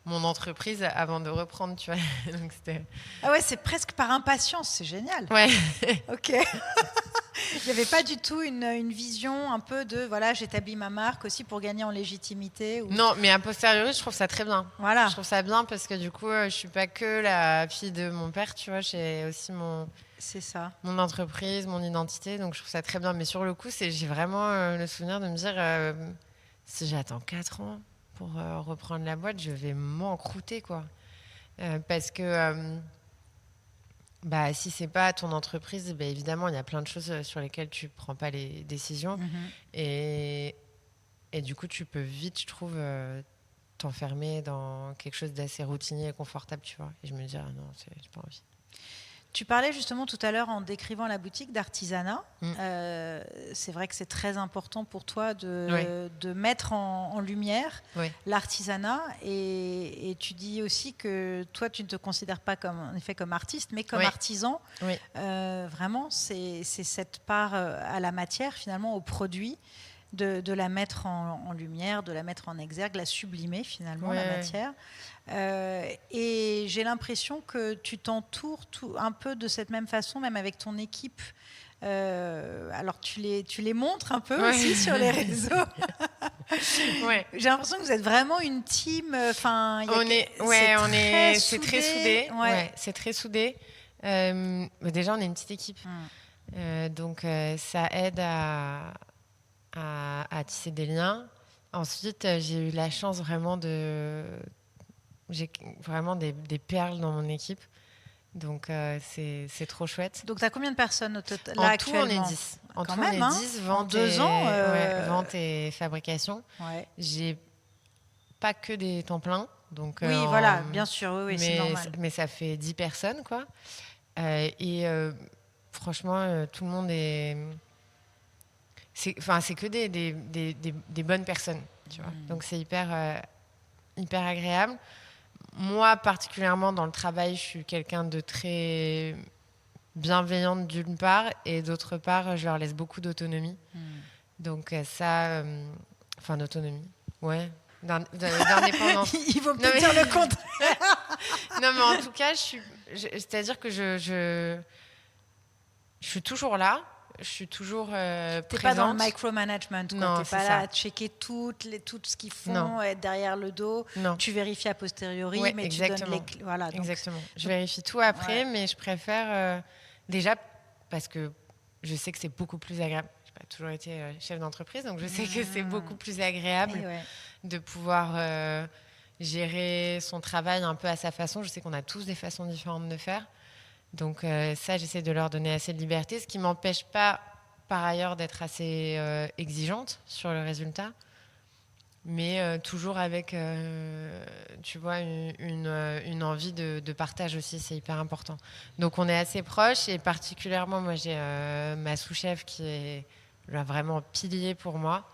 B: mon entreprise avant de reprendre, tu vois. Donc, c'était...
A: Ah ouais, c'est presque par impatience, c'est génial.
B: Ouais.
A: Ok. Il n'y avait pas du tout une vision un peu de, voilà, j'établis ma marque aussi pour gagner en légitimité ou...
B: Non, mais a posteriori, je trouve ça très bien.
A: Voilà.
B: Je trouve ça bien parce que du coup, je suis pas que la fille de mon père, tu vois, j'ai aussi
A: C'est ça.
B: mon entreprise, mon identité, donc je trouve ça très bien. Mais sur le coup, j'ai vraiment le souvenir de me dire, si j'attends 4 ans pour reprendre la boîte, je vais m'encrouter, quoi. Parce que si c'est pas ton entreprise, évidemment, il y a plein de choses sur lesquelles tu prends pas les décisions. Et du coup, tu peux vite, je trouve, t'enfermer dans quelque chose d'assez routinier et confortable, tu vois. Et je me dis, non, j'ai pas envie.
A: Tu parlais justement tout à l'heure en décrivant la boutique d'artisanat. C'est vrai que c'est très important pour toi de mettre en lumière l'artisanat. Et tu dis aussi que toi, tu ne te considères pas en effet comme artiste, mais comme artisan. Vraiment, c'est cette part à la matière, finalement, au produit, de la mettre en lumière, de la mettre en exergue, la sublimer finalement, la matière. Et j'ai l'impression que tu t'entoures un peu de cette même façon, même avec ton équipe. Alors tu les montres un peu aussi sur les réseaux. J'ai l'impression que vous êtes vraiment une team.
B: C'est très soudé. C'est très soudé. Déjà, on est une petite équipe. Donc, ça aide à tisser des liens. Ensuite, j'ai eu la chance vraiment j'ai vraiment des perles dans mon équipe. Donc, c'est trop chouette.
A: Donc, tu as combien de personnes là,
B: en
A: actuellement?
B: tout, on est 10. En
A: Quand
B: tout,
A: même,
B: on est 10. Vente
A: en 2 ans.
B: Vente et fabrication. J'ai pas que des temps pleins. Donc,
A: oui, voilà, bien sûr. Oui, c'est normal.
B: Mais ça fait 10 personnes, quoi. Franchement, tout le monde est... c'est que des bonnes personnes, tu vois. Donc c'est hyper agréable. Moi, particulièrement dans le travail, je suis quelqu'un de très bienveillante d'une part, et d'autre part, je leur laisse beaucoup d'autonomie. Donc ça, Enfin, d'autonomie. Ouais. D'indépendance.
A: Ils vont
B: Non,
A: peut-être
B: mais...
A: dire le contraire.
B: Non, mais en tout cas, c'est-à-dire que je suis toujours là. Je suis toujours
A: T'es pas dans le
B: présente.
A: micromanagement, quoi.
B: Non,
A: T'es
B: c'est
A: pas
B: ça.
A: là à checker tout ce qu'ils font,
B: Non.
A: être derrière le dos.
B: Non.
A: Tu vérifies a posteriori,
B: Ouais,
A: mais
B: exactement.
A: tu donnes les clés. Voilà, donc,
B: exactement. Je vérifie tout après,
A: Ouais.
B: mais je préfère déjà parce que je sais que c'est beaucoup plus agréable. Je n'ai pas toujours été chef d'entreprise, donc je sais que c'est beaucoup plus agréable
A: Et ouais.
B: de pouvoir gérer son travail un peu à sa façon. Je sais qu'on a tous des façons différentes de le faire. Donc ça, j'essaie de leur donner assez de liberté, ce qui ne m'empêche pas, par ailleurs, d'être assez exigeante sur le résultat, mais toujours avec, tu vois, une envie de partage aussi, c'est hyper important. Donc on est assez proches, et particulièrement, moi, j'ai ma sous-chef qui est là, vraiment pilier pour moi,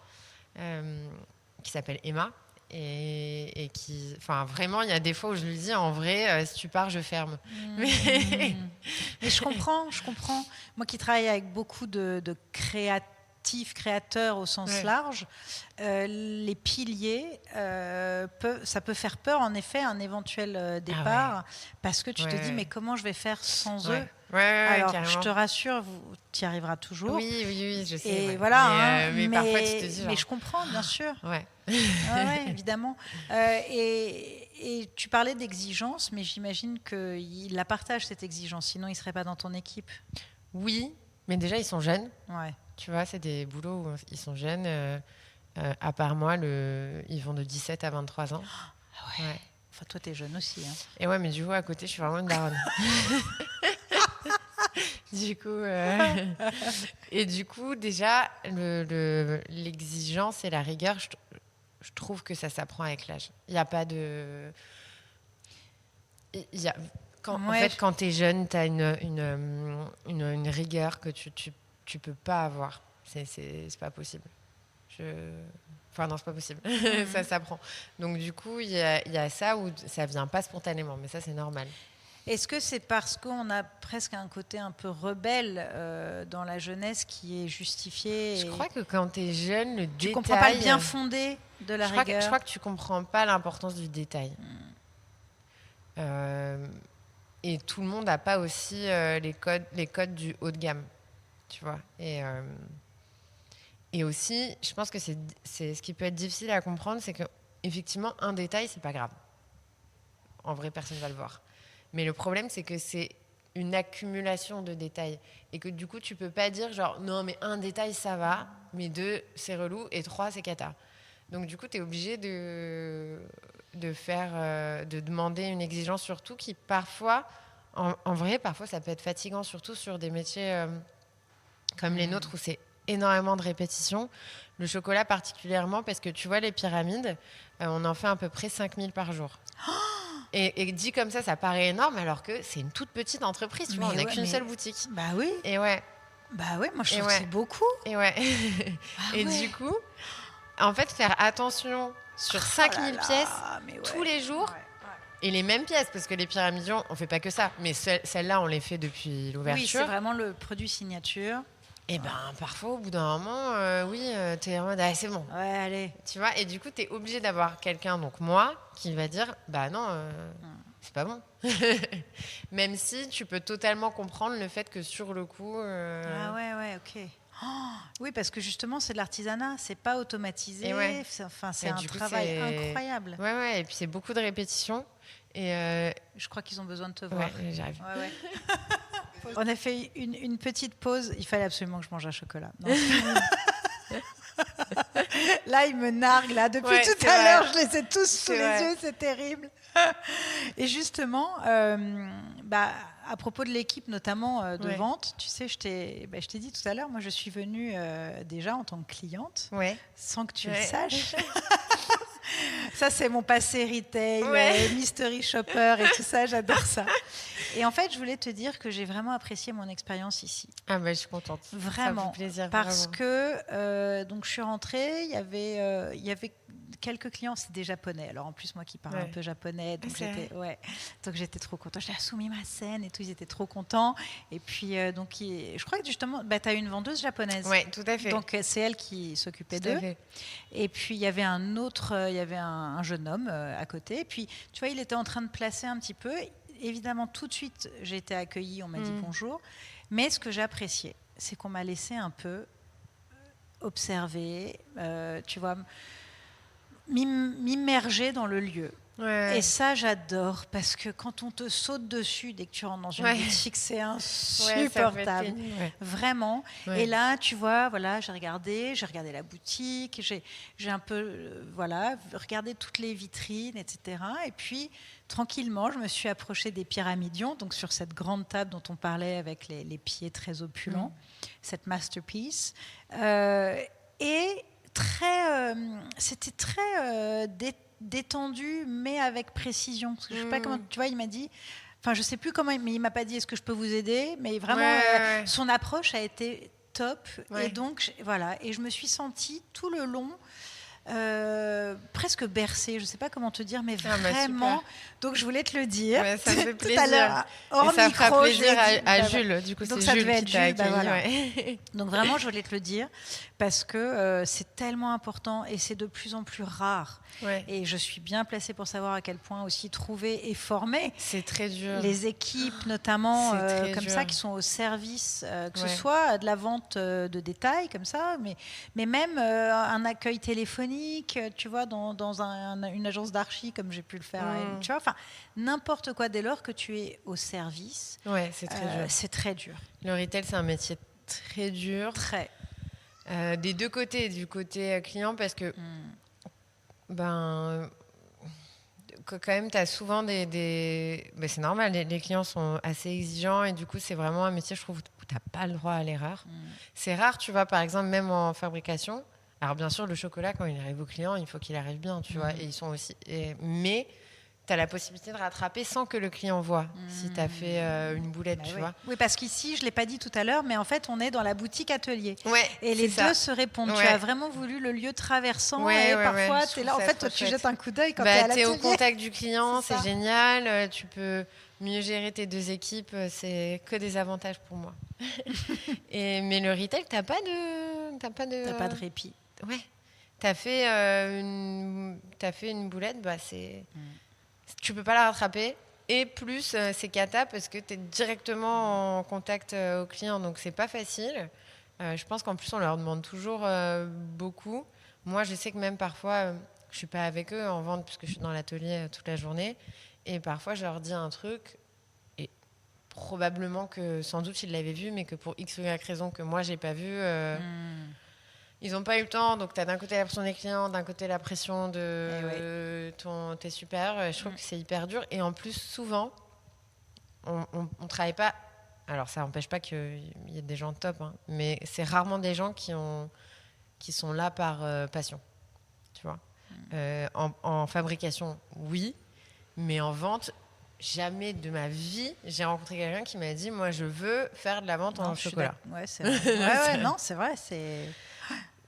B: qui s'appelle Emma. Et qui, enfin, vraiment, il y a des fois où je lui dis, en vrai, si tu pars, je ferme.
A: Mais je comprends. Moi qui travaille avec beaucoup de créateurs au sens large, les piliers, ça peut faire peur, en effet, un éventuel départ, parce que tu te dis, mais comment je vais faire sans eux? Alors,
B: carrément.
A: je te rassure, tu y arriveras toujours.
B: Oui, je sais.
A: Et voilà,
B: mais parfois, tu te dis genre...
A: mais je comprends, bien sûr.
B: Ouais.
A: Ouais, évidemment. Et tu parlais d'exigence, mais j'imagine qu'il la partage, cette exigence, sinon il ne serait pas dans ton équipe.
B: Oui, mais déjà, ils sont jeunes.
A: Ouais.
B: Tu vois, c'est des boulots où ils sont jeunes. À part moi, ils vont de 17 à 23 ans.
A: Ah ouais. Enfin, toi, tu es jeune aussi. Hein.
B: Et ouais, mais du coup, à côté, je suis vraiment une daronne. Du coup, et du coup, déjà, l'exigence et la rigueur, je trouve que ça s'apprend avec l'âge. Il n'y a pas de... En fait, quand tu es jeune, tu as une rigueur que tu peux pas avoir. C'est pas possible. Enfin, non, c'est pas possible. Ça s'apprend. Donc, du coup, il y a ça où ça vient pas spontanément, mais ça, c'est normal.
A: Est-ce que c'est parce qu'on a presque un côté un peu rebelle dans la jeunesse qui est justifié?
B: Je crois que quand tu es jeune, le détail...
A: Tu comprends pas le bien fondé de la rigueur.
B: Je crois que tu comprends pas l'importance du détail. Et tout le monde n'a pas aussi les codes du haut de gamme, tu vois. Et aussi, je pense que c'est ce qui peut être difficile à comprendre, c'est que effectivement, un détail, c'est pas grave. En vrai, personne va le voir. Mais le problème, c'est que c'est une accumulation de détails. Et que du coup, tu peux pas dire genre, non, mais un détail, ça va, mais 2, c'est relou, et 3, c'est cata. Donc du coup, tu es obligé de demander une exigence sur tout qui parfois, en vrai, parfois, ça peut être fatigant, surtout sur des métiers comme les nôtres où c'est énormément de répétitions. Le chocolat particulièrement, parce que tu vois, les pyramides, on en fait à peu près 5000 par jour. Et dit comme ça paraît énorme, alors que c'est une toute petite entreprise, tu vois, on n'a qu'une seule boutique.
A: Bah oui.
B: Et ouais.
A: Bah ouais, moi je trouve que c'est beaucoup.
B: Et ouais. Du coup, en fait, faire attention sur 5000 pièces tous les jours, et les mêmes pièces, parce que les pyramidions, on fait pas que ça, mais celles-là, on les fait depuis l'ouverture.
A: Oui, c'est vraiment le produit signature.
B: Et parfois, au bout d'un moment, t'es en mode, c'est bon.
A: Ouais, allez.
B: Tu vois, et du coup, t'es obligé d'avoir quelqu'un, donc moi, qui va dire, bah non, c'est pas bon. Même si tu peux totalement comprendre le fait que sur le coup...
A: Ah ouais, ok. Oh, oui, parce que justement, c'est de l'artisanat, c'est pas automatisé. C'est un travail incroyable.
B: Ouais, et puis c'est beaucoup de répétitions. Et
A: je crois qu'ils ont besoin de te voir.
B: Ouais, j'arrive.
A: Ouais. On a fait une petite pause. Il fallait absolument que je mange un chocolat. Non, là, il me nargue. Là, depuis tout à l'heure, je les ai tous sous les yeux. C'est terrible. Et justement, à propos de l'équipe, notamment de vente, tu sais, je t'ai dit tout à l'heure, moi, je suis venue déjà en tant que cliente, sans que tu le saches. Ça, c'est mon passé retail, mystery shopper et tout ça, j'adore ça. Et en fait, je voulais te dire que j'ai vraiment apprécié mon expérience ici.
B: Ah je suis contente.
A: Vraiment.
B: Ça me fait plaisir.
A: Parce que donc je suis rentrée, il y avait quelques clients, c'est des japonais. Alors en plus, moi qui parle un peu japonais, donc j'étais trop contente. Je leur ai soumis ma scène et tout, ils étaient trop contents. Et puis, je crois que justement, tu as une vendeuse japonaise.
B: Oui, tout à fait.
A: Donc c'est elle qui s'occupait d'eux. Et puis il y avait un jeune homme à côté. Et puis, tu vois, il était en train de placer un petit peu. Évidemment, tout de suite, j'ai été accueillie, on m'a dit bonjour. Mais ce que j'ai apprécié, c'est qu'on m'a laissé un peu observer, tu vois, m'immerger dans le lieu. Et ça, j'adore, parce que quand on te saute dessus dès que tu rentres dans une boutique, c'est insupportable, vraiment. Et là, tu vois, voilà, j'ai regardé la boutique, j'ai un peu, regardé toutes les vitrines, etc. Et puis, tranquillement, je me suis approchée des pyramidions, donc sur cette grande table dont on parlait avec les pieds très opulents, cette masterpiece. Et c'était très détendu, mais avec précision. Parce que je sais pas comment, tu vois, il m'a dit, enfin, je sais plus comment, mais il m'a pas dit est-ce que je peux vous aider, mais vraiment, son approche a été top. Et donc, voilà, et je me suis sentie tout le long presque bercée, je ne sais pas comment te dire, mais vraiment. Donc je voulais te le dire.
B: Ça me fait plaisir.
A: Tout à l'heure, hors
B: et ça
A: micro,
B: fera plaisir à Jules. Du coup,
A: donc
B: c'est
A: ça
B: Jules
A: devait
B: qui
A: être
B: t'a accueilli.
A: voilà. Donc vraiment, je voulais te le dire parce que c'est tellement important et c'est de plus en plus rare. Et je suis bien placée pour savoir à quel point aussi trouver et former.
B: C'est très dur.
A: Les équipes, notamment comme
B: dur.
A: Ça, qui sont au service, que ce soit de la vente de détails comme ça, mais même un accueil téléphonique, tu vois, dans une agence d'archi comme j'ai pu le faire. Tu vois, enfin, n'importe quoi dès lors que tu es au service.
B: C'est très dur.
A: C'est très dur.
B: Le retail, c'est un métier très dur.
A: Très.
B: Des deux côtés, du côté client, parce que quand même, tu as souvent c'est normal, les clients sont assez exigeants et du coup, c'est vraiment un métier, je trouve, où tu n'as pas le droit à l'erreur. C'est rare, tu vois, par exemple, même en fabrication. Alors, bien sûr, le chocolat, quand il arrive au client, il faut qu'il arrive bien, tu vois. Et ils sont aussi... mais tu as la possibilité de rattraper sans que le client voit si tu as fait une boulette, tu vois.
A: Oui, parce qu'ici, je ne l'ai pas dit tout à l'heure, mais en fait, on est dans la boutique atelier. Et les deux se répondent. Tu as vraiment voulu le lieu traversant et parfois, tu es là. En fait, tu jettes un coup d'œil quand tu es à l'atelier.
B: Tu es au contact du client, c'est génial. Tu peux mieux gérer tes deux équipes. C'est que des avantages pour moi. Mais le retail, tu n'as pas de
A: répit.
B: Ouais. Tu as fait une boulette, tu peux pas la rattraper. Et plus, c'est cata parce que tu es directement en contact au client. Donc, c'est pas facile. Je pense qu'en plus, on leur demande toujours beaucoup. Moi, je sais que même parfois, je suis pas avec eux en vente puisque je suis dans l'atelier toute la journée. Et parfois, je leur dis un truc. Et probablement que, sans doute, ils l'avaient vu, mais que pour X ou Y raison que moi, j'ai pas vu... Ils n'ont pas eu le temps, donc tu as d'un côté la pression des clients, d'un côté la pression de tes supérieurs. Je trouve que c'est hyper dur. Et en plus, souvent, on ne travaille pas... Alors, ça n'empêche pas qu'il y ait des gens top, mais c'est rarement des gens qui sont là par passion. Tu vois. En fabrication, oui, mais en vente, jamais de ma vie, j'ai rencontré quelqu'un qui m'a dit « Moi, je veux faire de la vente en chocolat. »
A: C'est vrai. Non, c'est vrai, c'est...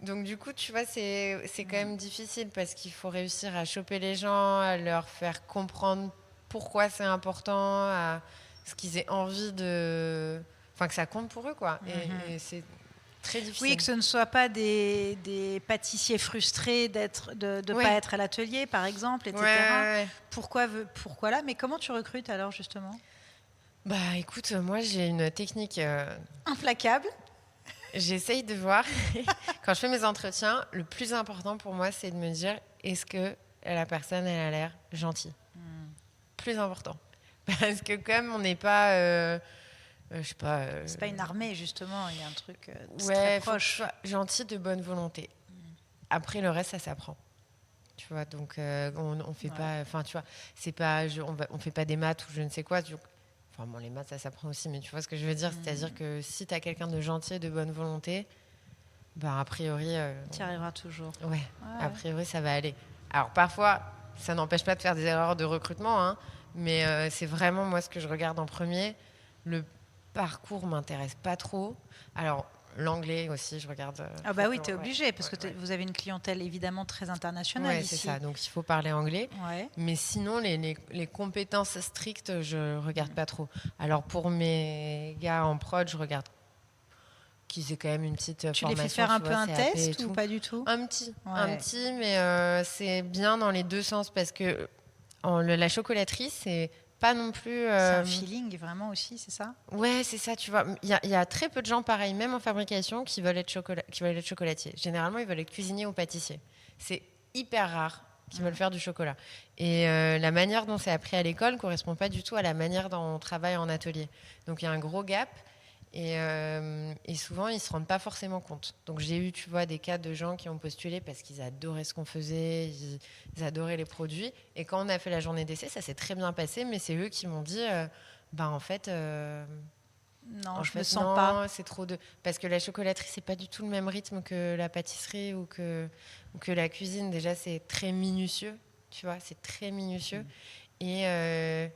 B: Donc du coup, tu vois, c'est quand même difficile parce qu'il faut réussir à choper les gens, à leur faire comprendre pourquoi c'est important, à ce qu'ils aient envie de... Enfin, que ça compte pour eux, quoi. Et c'est très difficile.
A: Oui, que ce ne soit pas des pâtissiers frustrés de ne pas être à l'atelier, par exemple, etc. Pourquoi là? Mais comment tu recrutes alors, justement?
B: Écoute, moi, j'ai une technique...
A: implacable.
B: J'essaye de voir, quand je fais mes entretiens, le plus important pour moi, c'est de me dire, est-ce que la personne, elle a l'air gentille? Plus important. Parce que comme on n'est pas... je sais pas...
A: c'est pas une armée, justement, il y a un truc très proche.
B: Gentil, de bonne volonté. Après, le reste, ça s'apprend. Tu vois, donc on fait pas... Enfin, tu vois, c'est pas... on fait pas des maths ou je ne sais quoi, Enfin, bon, les maths, ça s'apprend aussi, mais tu vois ce que je veux dire. C'est-à-dire que si tu as quelqu'un de gentil et de bonne volonté, a priori...
A: tu y arriveras toujours.
B: A priori, ça va aller. Alors, parfois, ça n'empêche pas de faire des erreurs de recrutement, mais c'est vraiment, moi, ce que je regarde en premier. Le parcours m'intéresse pas trop. Alors, L'anglais aussi, je regarde.
A: Ah bah oui,
B: beaucoup,
A: tu es obligé, parce que
B: ouais.
A: vous avez une clientèle évidemment très internationale
B: Ouais,
A: ici.
B: c'est ça. Donc, il faut parler anglais.
A: Ouais.
B: Mais sinon, les compétences strictes, je regarde pas trop. Alors, pour mes gars en prod, je regarde qu'ils aient quand même une petite
A: Tu les fais
B: formation,
A: faire un
B: tu
A: peu
B: vois,
A: un
B: CAP et
A: test ou
B: tout.
A: pas du tout?
B: Un
A: Ouais.
B: petit, mais c'est bien dans les deux sens parce que la chocolaterie, c'est pas non plus.
A: C'est un feeling vraiment aussi, c'est ça?
B: Ouais, c'est ça, tu vois. Il y a très peu de gens, pareil, même en fabrication, qui veulent être chocolatiers. Généralement, ils veulent être cuisiniers ou pâtissiers. C'est hyper rare qui veulent faire du chocolat. Et la manière dont c'est appris à l'école ne correspond pas du tout à la manière dont on travaille en atelier. Donc, il y a un gros gap. Et souvent, ils ne se rendent pas forcément compte. Donc, j'ai eu, tu vois, des cas de gens qui ont postulé parce qu'ils adoraient ce qu'on faisait, ils adoraient les produits. Et quand on a fait la journée d'essai, ça s'est très bien passé, mais c'est eux qui m'ont dit, en fait,
A: Non, je me sens
B: non,
A: pas.
B: c'est trop de... Parce que la chocolaterie, c'est pas du tout le même rythme que la pâtisserie ou que la cuisine. Déjà, c'est très minutieux, tu vois, c'est très minutieux. Et...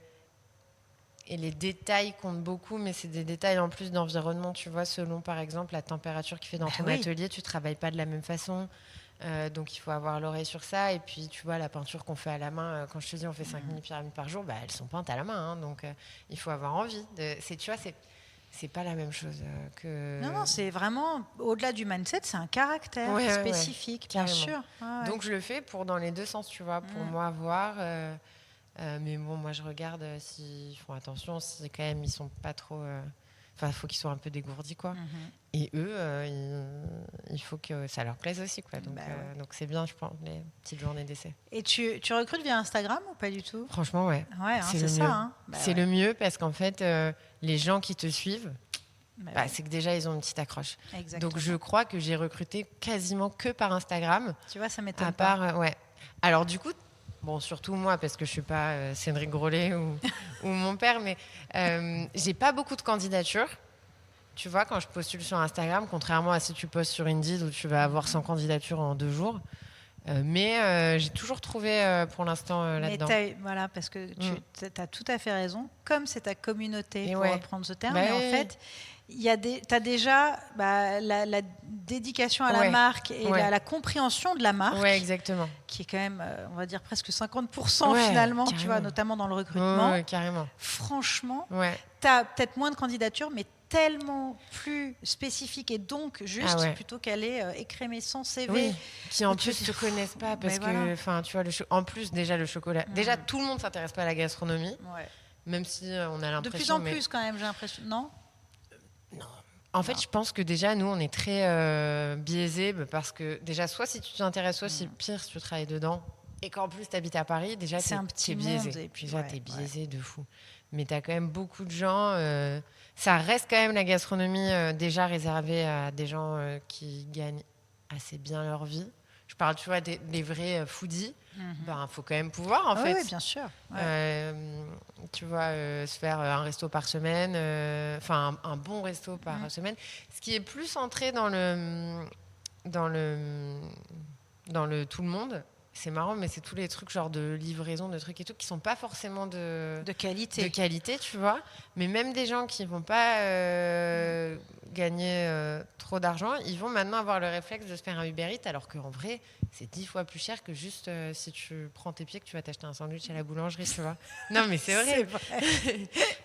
B: Et les détails comptent beaucoup, mais c'est des détails en plus d'environnement, tu vois, selon par exemple la température qu'il fait dans ton atelier, tu travailles pas de la même façon. Donc il faut avoir l'oreille sur ça. Et puis tu vois, la peinture qu'on fait à la main, quand je te dis on fait 5 mini-pyramides par jour, elles sont peintes à la main. Hein, donc il faut avoir envie. Tu vois, c'est pas la même chose que...
A: Non, c'est vraiment, au-delà du mindset, c'est un caractère spécifique, bien sûr.
B: Donc je le fais dans les deux sens, tu vois, pour moi voir... mais bon, moi je regarde s'ils font attention, si quand même ils sont pas trop. Enfin, il faut qu'ils soient un peu dégourdis, quoi. Et eux, il faut que ça leur plaise aussi, quoi. Donc, donc c'est bien, je pense, les petites journées d'essai.
A: Et tu recrutes via Instagram ou pas du tout?
B: Franchement, ouais.
A: C'est le ça. Hein.
B: C'est le mieux parce qu'en fait, les gens qui te suivent, c'est que déjà ils ont une petite accroche.
A: Exactement.
B: Donc je crois que j'ai recruté quasiment que par Instagram.
A: Tu vois, ça m'étonne
B: pas. À part, ouais. Alors du coup. Bon, surtout moi, parce que je ne suis pas Cédric Grolet ou mon père, mais j'ai pas beaucoup de candidatures. Tu vois, quand je postule sur Instagram, contrairement à si tu postes sur Indeed où tu vas avoir 100 candidatures en 2 jours. Mais j'ai toujours trouvé pour l'instant là-dedans.
A: Voilà, parce que tu as tout à fait raison. Comme c'est ta communauté, pour reprendre ce terme,
B: mais
A: en fait, tu as déjà la dédication à la marque et la compréhension de la marque.
B: Ouais, exactement.
A: Qui est quand même, on va dire, presque 50% finalement, carrément. Tu vois, notamment dans le recrutement.
B: Ouais, carrément.
A: Franchement, tu as peut-être moins de candidatures, mais tellement plus spécifique et donc juste plutôt qu'aller écrémer son CV
B: qui en plus ne te connaissent pas parce que enfin tu vois en plus déjà le chocolat déjà tout le monde s'intéresse pas à la gastronomie même si on a l'impression
A: de plus en plus quand même j'ai l'impression non
B: en fait je pense que déjà nous on est très biaisés parce que déjà soit si tu t'intéresses soit si pire si tu travailles dedans et qu'en plus tu habites à Paris déjà
A: c'est un petit
B: biaisé
A: monde et puis
B: déjà t'es biaisé de fou mais tu as quand même beaucoup de gens ça reste quand même la gastronomie déjà réservée à des gens qui gagnent assez bien leur vie. Je parle, tu vois, des vrais foodies. Faut quand même pouvoir, en fait.
A: Oui, bien sûr.
B: Tu vois, se faire un resto par semaine, enfin un bon resto par semaine. Ce qui est plus centré dans le tout le monde. C'est marrant, mais c'est tous les trucs genre de livraison, de trucs et tout, qui sont pas forcément de qualité, tu vois. Mais même des gens qui vont pas gagner trop d'argent, ils vont maintenant avoir le réflexe de se faire un Uber Eats, alors qu'en vrai, c'est 10 fois plus cher que juste si tu prends tes pieds que tu vas t'acheter un sandwich à la boulangerie, tu vois. Non, mais c'est vrai.
A: C'est vrai.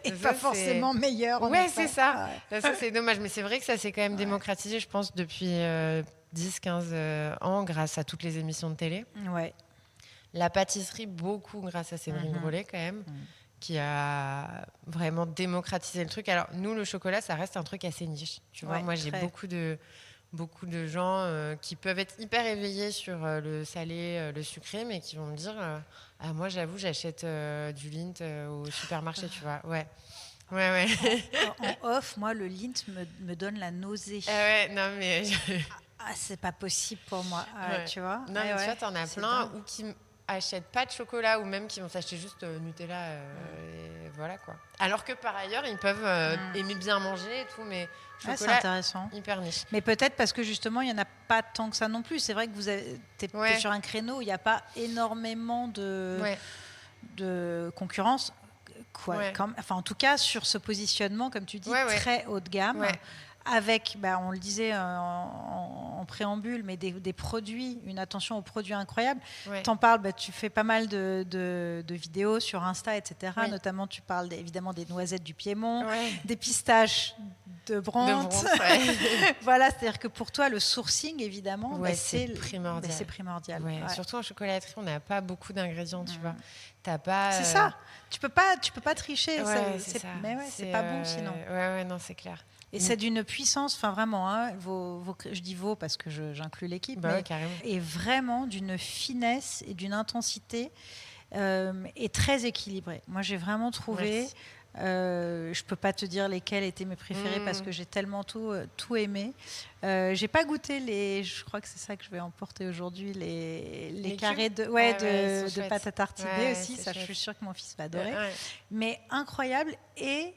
A: Et pas forcément meilleur.
B: Ouais, c'est ça. Ça, c'est dommage, mais c'est vrai que ça s'est quand même démocratisé, je pense, depuis 10-15 ans grâce à toutes les émissions de télé.
A: Ouais.
B: La pâtisserie, beaucoup grâce à Cédric Grolet quand même, qui a vraiment démocratisé le truc. Alors nous, le chocolat, ça reste un truc assez niche. Tu vois, moi j'ai beaucoup de gens qui peuvent être hyper éveillés sur le salé, le sucré, mais qui vont me dire moi j'avoue, j'achète du Lindt au supermarché, tu vois. Ouais.
A: En off, moi, le Lindt me donne la nausée.
B: Non mais...
A: c'est pas possible pour moi, tu vois.
B: Non, mais tu vois, t'en as plein ou qui achètent pas de chocolat ou même qui vont s'acheter juste Nutella et voilà quoi. Alors que par ailleurs, ils peuvent aimer bien manger et tout, mais chocolat,
A: c'est intéressant.
B: Hyper niche.
A: Mais peut-être parce que justement, il y en a pas tant que ça non plus. C'est vrai que t'es sur un créneau où il n'y a pas énormément de concurrence. Enfin, en tout cas, sur ce positionnement, comme tu dis, très haut de gamme. avec, on le disait en préambule, mais des produits, une attention aux produits incroyables.
B: Ouais.
A: T'en parles, tu fais pas mal de vidéos sur Insta, etc.
B: Oui.
A: Notamment, tu parles évidemment des noisettes du Piémont,
B: Ouais.
A: des pistaches de Brandt.
B: Ouais.
A: Voilà, c'est-à-dire que pour toi, le sourcing, évidemment,
B: c'est primordial.
A: C'est primordial.
B: Ouais.
A: Ouais.
B: Surtout en chocolaterie, on n'a pas beaucoup d'ingrédients, tu vois. T'as pas.
A: C'est ça. Tu peux pas tricher.
B: Ouais, c'est ça.
A: Mais ouais, c'est pas bon sinon.
B: Ouais, non, c'est clair.
A: Et c'est d'une puissance, enfin vraiment, hein, je dis vos parce que j'inclus l'équipe, mais
B: carrément.
A: et vraiment d'une finesse et d'une intensité et très équilibrée. Moi, j'ai vraiment trouvé. Je peux pas te dire lesquels étaient mes préférés parce que j'ai tellement tout aimé. J'ai pas goûté je crois que c'est ça que je vais emporter aujourd'hui, les carrés de pâte à tartiner aussi. Ça, je suis sûre que mon fils va adorer. Mais incroyable. Et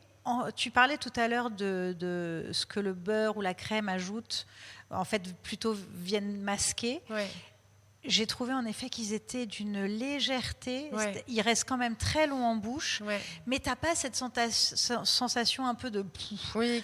A: tu parlais tout à l'heure de ce que le beurre ou la crème ajoute, en fait, plutôt viennent masquer.
B: Ouais.
A: J'ai trouvé en effet qu'ils étaient d'une légèreté.
B: Ouais.
A: Ils restent quand même très longs en bouche,
B: ouais.
A: mais t'as pas cette sensation un peu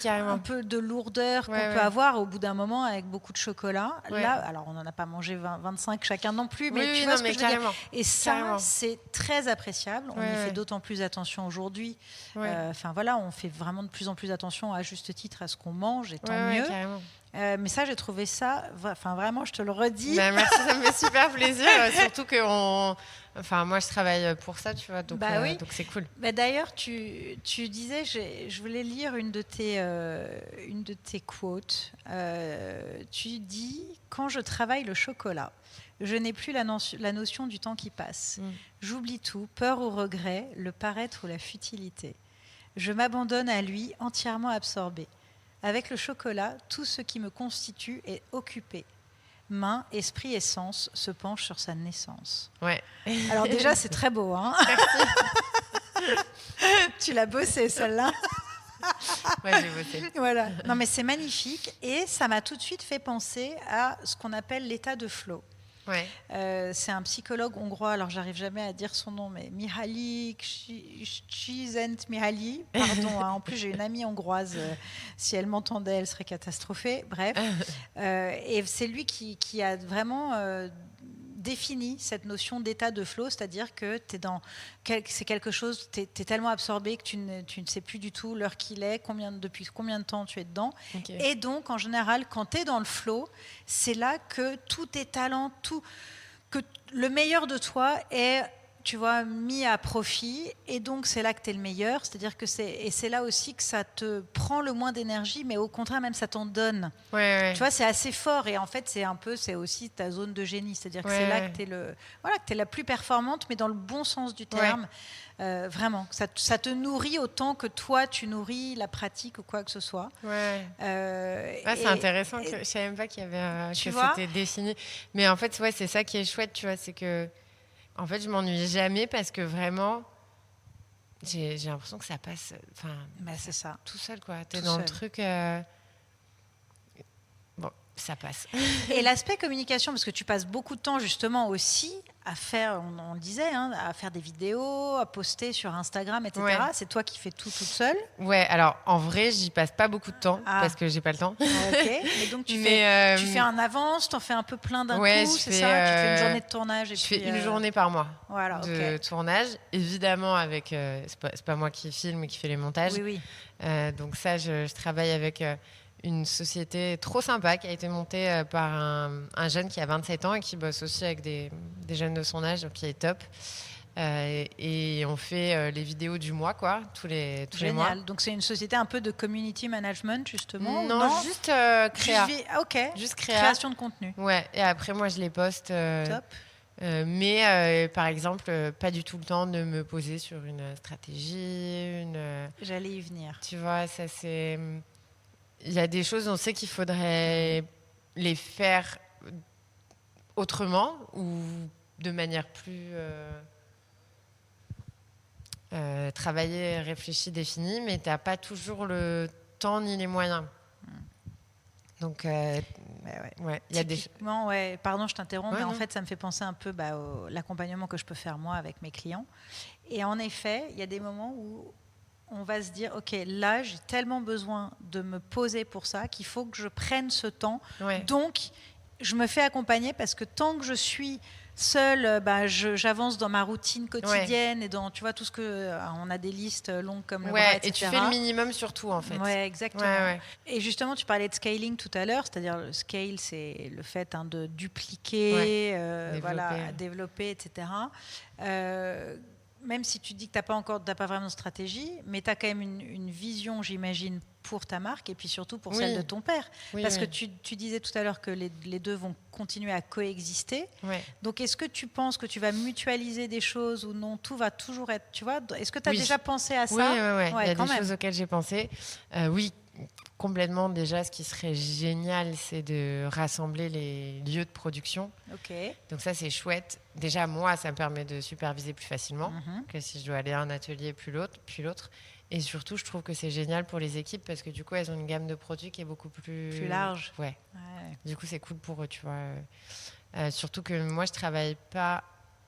B: carrément.
A: Un peu de lourdeur qu'on peut avoir au bout d'un moment avec beaucoup de chocolat.
B: Ouais.
A: Là, alors on n'en a pas mangé 25 chacun non plus, mais tu
B: oui,
A: vois
B: non,
A: ce que je veux
B: carrément.
A: dire. Et ça, c'est très appréciable. On y fait d'autant plus attention aujourd'hui. Enfin voilà, on fait vraiment de plus en plus attention à juste titre à ce qu'on mange, et tant mieux.
B: Carrément.
A: Mais ça, j'ai trouvé ça, enfin vraiment, je te le redis.
B: Merci, ça me fait super plaisir, surtout que moi je travaille pour ça, tu vois, donc c'est cool.
A: D'ailleurs, tu disais, je voulais lire une de tes quotes. Tu dis, quand je travaille le chocolat, je n'ai plus la notion du temps qui passe. J'oublie tout, peur ou regret, le paraître ou la futilité. Je m'abandonne à lui, entièrement absorbée. Avec le chocolat, tout ce qui me constitue est occupé. Main, esprit et sens se penchent sur sa naissance.
B: Ouais.
A: Alors déjà, c'est très beau. Hein.
B: Merci.
A: Tu l'as bossé, celle-là.
B: Ouais, j'ai bossé.
A: Voilà. Non, mais c'est magnifique. Et ça m'a tout de suite fait penser à ce qu'on appelle l'état de flow.
B: Ouais.
A: C'est un psychologue hongrois, alors j'arrive jamais à dire son nom, mais Mihaly Csikszentmihalyi, pardon, hein, en plus j'ai une amie hongroise, si elle m'entendait elle serait catastrophée, bref, et c'est lui qui a vraiment défini cette notion d'état de flow, c'est-à-dire que c'est quelque chose, tu es tellement absorbé que tu ne sais plus du tout l'heure qu'il est, depuis combien de temps tu es dedans. Okay. Et donc, en général, quand tu es dans le flow, c'est là que tous tes talents, que le meilleur de toi est, tu vois, mis à profit, et donc c'est là que tu es le meilleur, c'est-à-dire que c'est là aussi que ça te prend le moins d'énergie, mais au contraire même ça t'en donne. Tu vois, c'est assez fort, et en fait c'est aussi ta zone de génie, c'est-à-dire que c'est là que tu es la plus performante, mais dans le bon sens du terme. Vraiment, ça te nourrit autant que toi tu nourris la pratique ou quoi que ce soit.
B: C'est intéressant, je ne savais même pas qu'il y avait que c'était défini, mais en fait c'est ça qui est chouette, tu vois, c'est que en fait, je m'ennuie jamais parce que vraiment, j'ai l'impression que ça passe,
A: c'est ça,
B: tout seul, quoi. T'es dans le truc, bon, ça passe.
A: Et l'aspect communication, parce que tu passes beaucoup de temps justement aussi à faire, on le disait, hein, à faire des vidéos, à poster sur Instagram, etc. C'est toi qui fais tout toute seule.
B: Ouais, alors en vrai, j'y passe pas beaucoup de temps parce que j'ai pas le temps.
A: Ok. Et donc tu fais en avance, t'en fais un peu plein d'un coup, c'est ça. Tu fais une journée de tournage. Et
B: je fais une journée par mois
A: de
B: tournage, évidemment avec. C'est pas moi qui filme, mais qui fait les montages.
A: Oui.
B: Donc ça, je travaille avec. Une société trop sympa qui a été montée par un jeune qui a 27 ans et qui bosse aussi avec des jeunes de son âge, qui est top. Et on fait les vidéos du mois, quoi, tous les mois.
A: Génial. Donc c'est une société un peu de community management, justement.
B: Non, juste créa.
A: Juste création de contenu.
B: Ouais. Et après, moi, je les poste.
A: Top.
B: Mais par exemple, pas du tout le temps de me poser sur une stratégie.
A: J'allais y venir.
B: Tu vois, ça c'est. Il y a des choses, on sait qu'il faudrait les faire autrement ou de manière plus travaillée, réfléchie, définie, mais tu n'as pas toujours le temps ni les moyens. Donc, il y a des...
A: Pardon, je t'interromps, mais en fait, ça me fait penser un peu l'accompagnement que je peux faire moi avec mes clients. Et en effet, il y a des moments où on va se dire, OK, là, j'ai tellement besoin de me poser pour ça qu'il faut que je prenne ce temps.
B: Ouais.
A: Donc, je me fais accompagner parce que tant que je suis seule, j'avance dans ma routine
B: Ouais.
A: quotidienne et dans, tu vois, tout ce que... on a des listes longues comme le bras,
B: Ouais,
A: etc.
B: et tu fais le minimum surtout, en fait.
A: Ouais, exactement.
B: Ouais.
A: Et justement, tu parlais de scaling tout à l'heure, c'est-à-dire le scale, c'est le fait de
B: Ouais.
A: dupliquer,
B: Développer.
A: voilà, développer, etc. Même si tu dis que t'as pas vraiment de stratégie, mais tu as quand même une vision, j'imagine, pour ta marque et puis surtout pour celle de ton père.
B: Oui,
A: Parce que
B: oui.
A: tu disais tout à l'heure que les deux vont continuer à coexister.
B: Ouais.
A: Donc, est-ce que tu penses que tu vas mutualiser des choses ou non? Tout va toujours être, tu vois? Est-ce que tu as
B: Oui.
A: déjà pensé à ça?
B: Oui. Il y a
A: quand
B: des
A: même.
B: choses auxquelles j'ai pensé. Oui, complètement. Déjà, ce qui serait génial, c'est de rassembler les lieux de production.
A: Ok.
B: Donc ça, c'est chouette. Déjà, moi, ça me permet de superviser plus facilement que si je dois aller à un atelier puis l'autre. Et surtout, je trouve que c'est génial pour les équipes parce que du coup, elles ont une gamme de produits qui est beaucoup plus
A: large.
B: Ouais. Du coup, c'est cool pour eux, tu vois. Surtout que moi, je travaille pas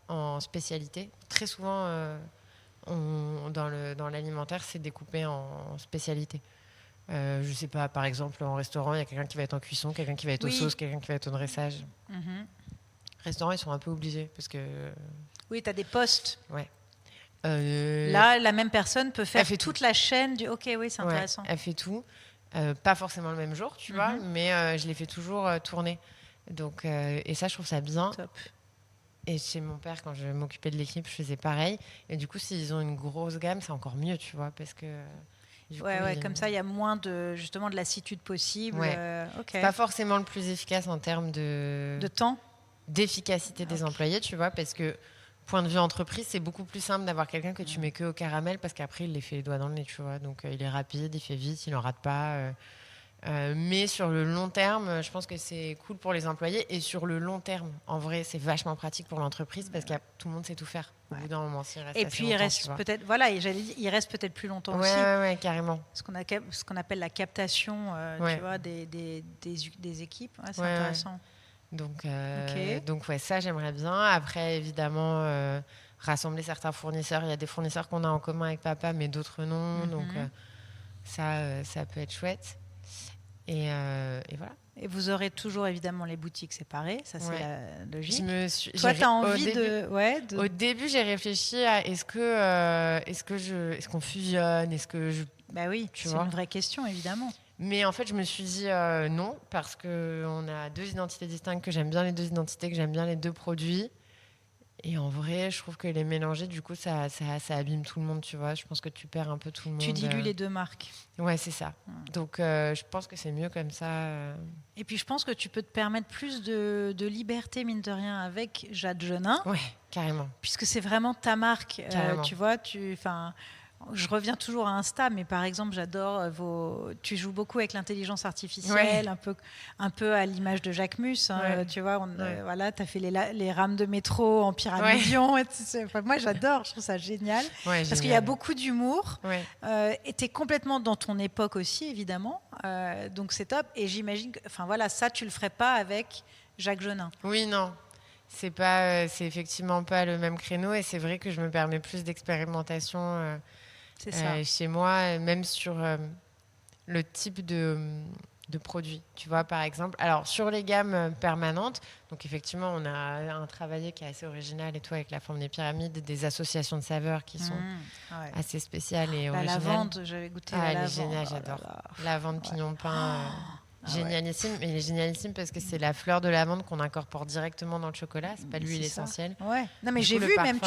B: en spécialité. Très souvent, dans l'alimentaire, c'est découpé en spécialité. Je sais pas, par exemple, en restaurant, il y a quelqu'un qui va être en cuisson, quelqu'un qui va être aux sauces, quelqu'un qui va être au dressage. Restaurants, ils sont un peu obligés parce que...
A: Oui, tu as des postes.
B: Ouais.
A: Là, la même personne peut faire toute
B: tout.
A: La chaîne du... Ok, oui, c'est intéressant.
B: Elle fait tout. Pas forcément le même jour, tu vois, mais je les fais toujours tourner. Donc, et ça, je trouve ça bien.
A: Top.
B: Et chez mon père, quand je m'occupais de l'équipe, je faisais pareil. Et du coup, s'ils ont une grosse gamme, c'est encore mieux, tu vois, parce que...
A: Comme ça, il y a moins justement de lassitude possible.
B: C'est pas forcément le plus efficace en termes de
A: temps,
B: d'efficacité des employés, tu vois, parce que point de vue entreprise, c'est beaucoup plus simple d'avoir quelqu'un que tu mets que au caramel parce qu'après, il les fait les doigts dans le nez, tu vois. Donc, il est rapide, il fait vite, il n'en rate pas. Mais sur le long terme, je pense que c'est cool pour les employés. Et sur le long terme, en vrai, c'est vachement pratique pour l'entreprise parce que tout le monde sait tout faire. Au bout d'un moment, s'il reste
A: et
B: assez
A: puis,
B: longtemps,
A: il reste peut-être, voilà, et j'allais dire, il reste peut-être plus longtemps aussi.
B: Ouais, carrément.
A: Ce qu'on appelle la captation, tu vois, des équipes. C'est intéressant.
B: Donc, ça, j'aimerais bien. Après, évidemment, rassembler certains fournisseurs. Il y a des fournisseurs qu'on a en commun avec papa, mais d'autres non. Donc, ça peut être chouette. Et voilà.
A: Et vous aurez toujours évidemment les boutiques séparées, ça c'est la logique.
B: Toi,
A: tu as envie
B: Au début, j'ai réfléchi à est-ce qu'on fusionne,
A: Bah oui, c'est une vraie question évidemment.
B: Mais en fait, je me suis dit non, parce qu'on a deux identités distinctes, que j'aime bien les deux identités, que j'aime bien les deux produits. Et en vrai, je trouve que les mélanger, du coup, ça abîme tout le monde, tu vois. Je pense que tu perds un peu tout le monde.
A: Tu dilues les deux marques.
B: Ouais, c'est ça. Donc, je pense que c'est mieux comme ça.
A: Et puis, je pense que tu peux te permettre plus de liberté, mine de rien, avec Jade Genin.
B: Ouais, carrément.
A: Puisque c'est vraiment ta marque. Tu vois, je reviens toujours à Insta, mais par exemple, j'adore tu joues beaucoup avec l'intelligence artificielle, un peu à l'image de Jacques Mus. Tu vois, voilà, tu as fait les rames de métro en pyramidion. Moi, j'adore, je trouve ça génial. Parce qu'il y a beaucoup d'humour. Et tu es complètement dans ton époque aussi, évidemment. Donc, c'est top. Et j'imagine que ça, tu le ferais pas avec Jacques Genin.
B: Oui, non. C'est effectivement pas le même créneau. Et c'est vrai que je me permets plus d'expérimentation.
A: C'est ça.
B: Chez moi, même sur le type de produits, tu vois, par exemple. Alors, sur les gammes permanentes, donc effectivement, on a un travail qui est assez original et tout, avec la forme des pyramides, des associations de saveurs qui sont assez spéciales et originales.
A: La lavande, j'avais goûté la lavande.
B: Elle est géniale, j'adore. Lavande, pignon de pain... génialissime, mais il est génialissime parce que c'est la fleur de lavande qu'on incorpore directement dans le chocolat, c'est pas l'huile essentielle.
A: Non mais j'ai vu même,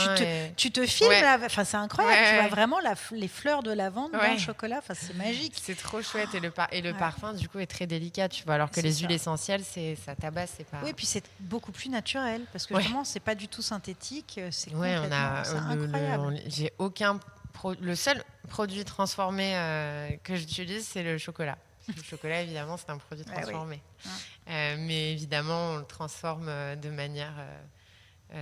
A: tu te filmes là, c'est incroyable, tu vois vraiment les fleurs de lavande dans le chocolat, c'est magique.
B: C'est trop chouette et le parfum du coup est très délicat, tu vois, alors que les huiles essentielles, ça tabasse, c'est pas.
A: Oui, puis c'est beaucoup plus naturel parce que justement c'est pas du tout synthétique, c'est complètement, c'est incroyable.
B: J'ai aucun le seul produit transformé que j'utilise, c'est le chocolat. Le chocolat, évidemment, c'est un produit transformé. Mais évidemment, on le transforme de manière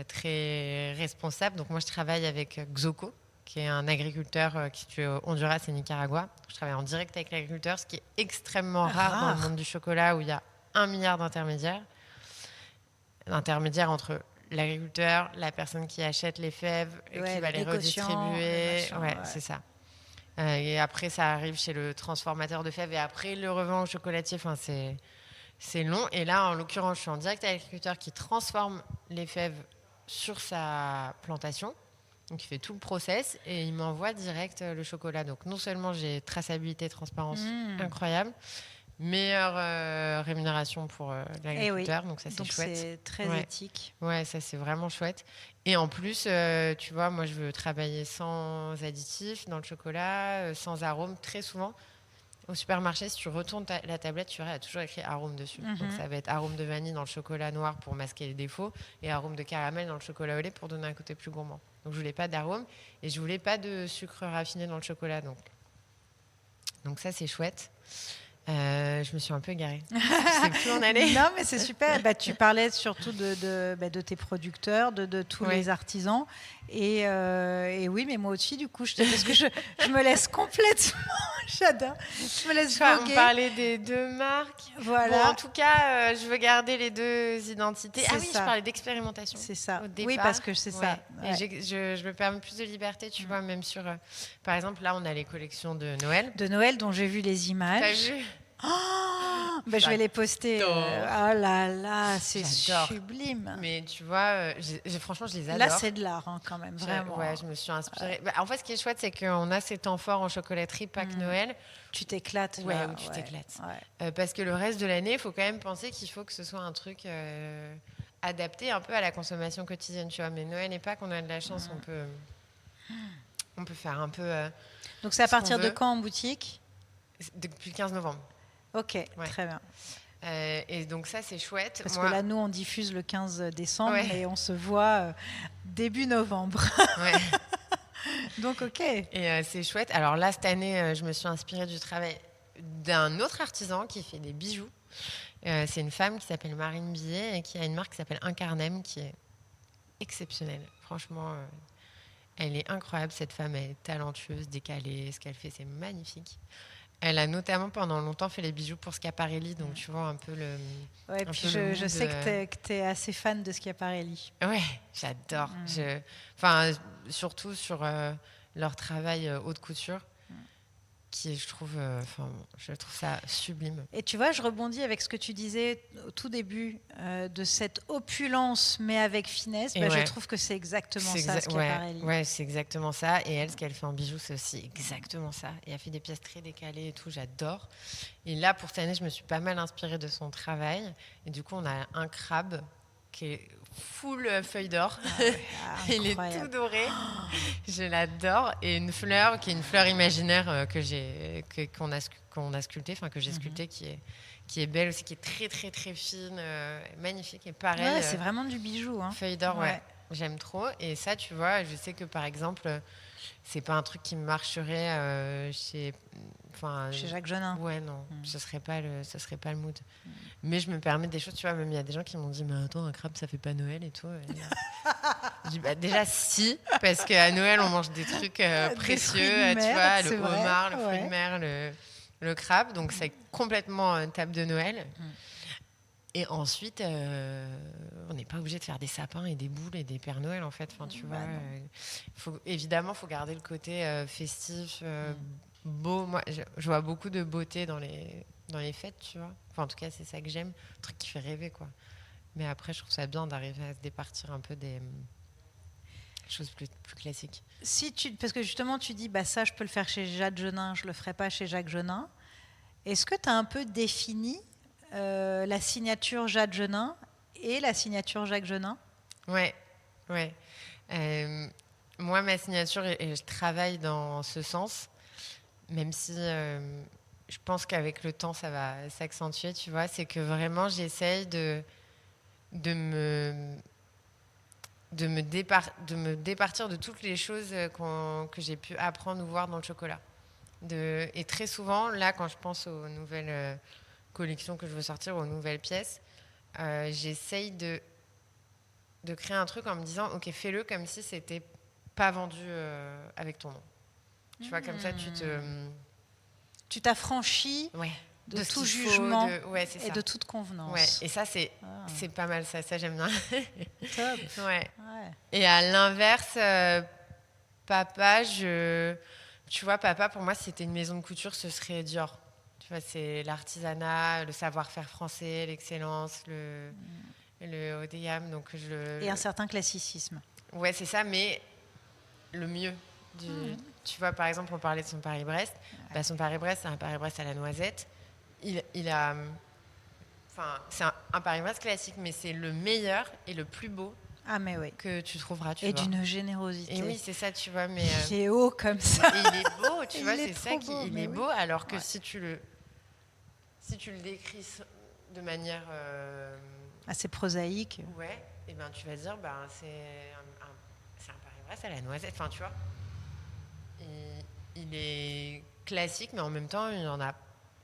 B: très responsable. Donc, moi, je travaille avec Xoco, qui est un agriculteur qui est situé au Honduras et Nicaragua. Je travaille en direct avec l'agriculteur, ce qui est extrêmement rare dans le monde du chocolat, où il y a 1 milliard d'intermédiaires. D'intermédiaires entre l'agriculteur, la personne qui achète les fèves, qui va les redistribuer. C'est ça. Et après, ça arrive chez le transformateur de fèves et après, il le revend au chocolatier. Enfin, c'est long. Et là, en l'occurrence, je suis en direct avec l'agriculteur qui transforme les fèves sur sa plantation. Donc, il fait tout le process et il m'envoie direct le chocolat. Donc, non seulement j'ai traçabilité, transparence incroyable, meilleure rémunération pour l'agriculteur. Donc, ça, c'est
A: Donc
B: chouette.
A: c'est très éthique.
B: Ouais, ça, c'est vraiment chouette. Et en plus, tu vois, moi, je veux travailler sans additifs dans le chocolat, sans arôme. Très souvent, au supermarché, si tu retournes la tablette, tu verras, il y a toujours écrit arôme dessus. Donc, ça va être arôme de vanille dans le chocolat noir pour masquer les défauts et arôme de caramel dans le chocolat au lait pour donner un côté plus gourmand. Donc, je voulais pas d'arôme et je voulais pas de sucre raffiné dans le chocolat. Donc ça, c'est chouette. Je me suis un peu égarée. Je sais plus où en aller.
A: Non, mais c'est super. Tu parlais surtout de tes producteurs, de tous les artisans. Et oui, mais moi aussi, du coup, parce que je me laisse complètement. J'adore. Je me laisse voguer.
B: On parlait des deux marques.
A: Voilà.
B: Bon, en tout cas, je veux garder les deux identités.
A: C'est
B: je parlais d'expérimentation.
A: C'est ça.
B: Au départ.
A: Oui, parce que c'est ça.
B: Ouais. Et je me permets plus de liberté, tu vois, même sur... par exemple, là, on a les collections de Noël.
A: De Noël, dont j'ai vu les images.
B: T'as vu ?
A: Je vais les poster. Oh là là, c'est sublime.
B: Mais tu vois, franchement, je les adore.
A: Là, c'est de l'art, quand même, vraiment.
B: Ouais, je me suis inspirée. En fait, ce qui est chouette, c'est qu'on a ces temps forts en chocolaterie, pas que Noël.
A: Tu t'éclates.
B: Ouais, où tu t'éclates. Parce que le reste de l'année, il faut quand même penser qu'il faut que ce soit un truc adapté un peu à la consommation quotidienne, tu vois. Mais Noël et Pâques, on a de la chance, on peut faire un peu.
A: Donc, c'est à partir de quand en boutique ?
B: Depuis le 15 novembre.
A: Ok, très bien.
B: Et donc ça, c'est chouette.
A: Parce que là, nous, on diffuse le 15 décembre et on se voit début novembre. Donc, ok.
B: Et c'est chouette. Alors là, cette année, je me suis inspirée du travail d'un autre artisan qui fait des bijoux. C'est une femme qui s'appelle Marine Billet et qui a une marque qui s'appelle Incarnem, qui est exceptionnelle. Franchement, elle est incroyable, cette femme. Elle est talentueuse, décalée. Ce qu'elle fait, c'est magnifique. Elle a notamment pendant longtemps fait les bijoux pour Schiaparelli, donc tu vois un peu le.
A: Ouais, puis je sais que tu es assez fan de Schiaparelli.
B: Ouais, j'adore. Surtout sur leur travail haute couture, qui je trouve ça sublime.
A: Et tu vois, je rebondis avec ce que tu disais au tout début de cette opulence, mais avec finesse. Je trouve que c'est exactement ça, Schiaparelli.
B: Ouais, c'est exactement ça. Et elle, ce qu'elle fait en bijoux, c'est aussi exactement ça. Et elle fait des pièces très décalées et tout, j'adore. Et là, pour cette année, je me suis pas mal inspirée de son travail. Et du coup, on a un crabe qui est full feuille d'or. Il est tout doré. Je l'adore. Et une fleur qui est une fleur imaginaire qu'on a sculptée, enfin que j'ai sculptée, qui est belle aussi, qui est très très très fine, magnifique. Et pareil.
A: C'est vraiment du bijou.
B: Feuille d'or, j'aime trop. Et ça, tu vois, je sais que par exemple, c'est pas un truc qui marcherait chez
A: Jacques Jeunin.
B: Ouais, non, ce serait pas le mood. Mais je me permets des choses, tu vois, même il y a des gens qui m'ont dit, mais attends, un crabe, ça fait pas Noël et tout. Je dis, déjà, si, parce qu'à Noël, on mange des trucs précieux, tu vois, le homard, le fruit de mer, le crabe. Donc, c'est complètement une table de Noël. Et ensuite, on n'est pas obligé de faire des sapins et des boules et des Pères Noël, en fait. Enfin, tu vois, évidemment, il faut garder le côté festif, beau. Moi, je vois beaucoup de beauté dans les fêtes, tu vois. Enfin, en tout cas, c'est ça que j'aime. Un truc qui fait rêver, quoi. Mais après, je trouve ça bien d'arriver à se départir un peu des choses plus classiques.
A: Parce que justement, tu dis, ça, je peux le faire chez Jade Jeunin, je ne le ferai pas chez Jacques Jeunin. Est-ce que tu as un peu défini la signature Jade Jeunin et la signature Jacques Jeunin ?
B: Ouais. Moi, ma signature, et je travaille dans ce sens, même si je pense qu'avec le temps, ça va s'accentuer, tu vois, c'est que vraiment, j'essaye de me départir de toutes les choses que j'ai pu apprendre ou voir dans le chocolat. Et très souvent, là, quand je pense aux nouvelles collections que je veux sortir, aux nouvelles pièces, j'essaye de créer un truc en me disant, ok, fais-le comme si c'était pas vendu avec ton nom. Tu vois, comme ça,
A: tu t'affranchis de tout jugement et de toute convenance.
B: Ouais. Et ça, c'est pas mal, ça j'aime bien.
A: Top.
B: Ouais. Et à l'inverse, papa, Tu vois, papa, pour moi, si c'était une maison de couture, ce serait Dior. Tu vois, c'est l'artisanat, le savoir-faire français, l'excellence, le haut de gamme. Donc
A: Et un certain classicisme.
B: Ouais, c'est ça, mais le mieux. Tu vois, par exemple, on parlait de son Paris-Brest. Bah, son Paris-Brest, c'est un Paris-Brest à la noisette. Il a... Enfin, c'est un Paris-Brest classique, mais c'est le meilleur et le plus beau
A: Mais oui.
B: que tu trouveras, tu
A: et
B: vois.
A: d'une générosité.
B: Et oui, c'est ça, tu vois. Mais,
A: il est haut comme ça.
B: Et il est beau, tu vois, c'est ça
A: il
B: est beau, alors que
A: Ouais.
B: si tu le décris de manière...
A: assez prosaïque.
B: Ouais, et ben tu vas dire, c'est un Paris-Brest à la noisette. Enfin, tu vois, il est classique, mais en même temps, il n'y en a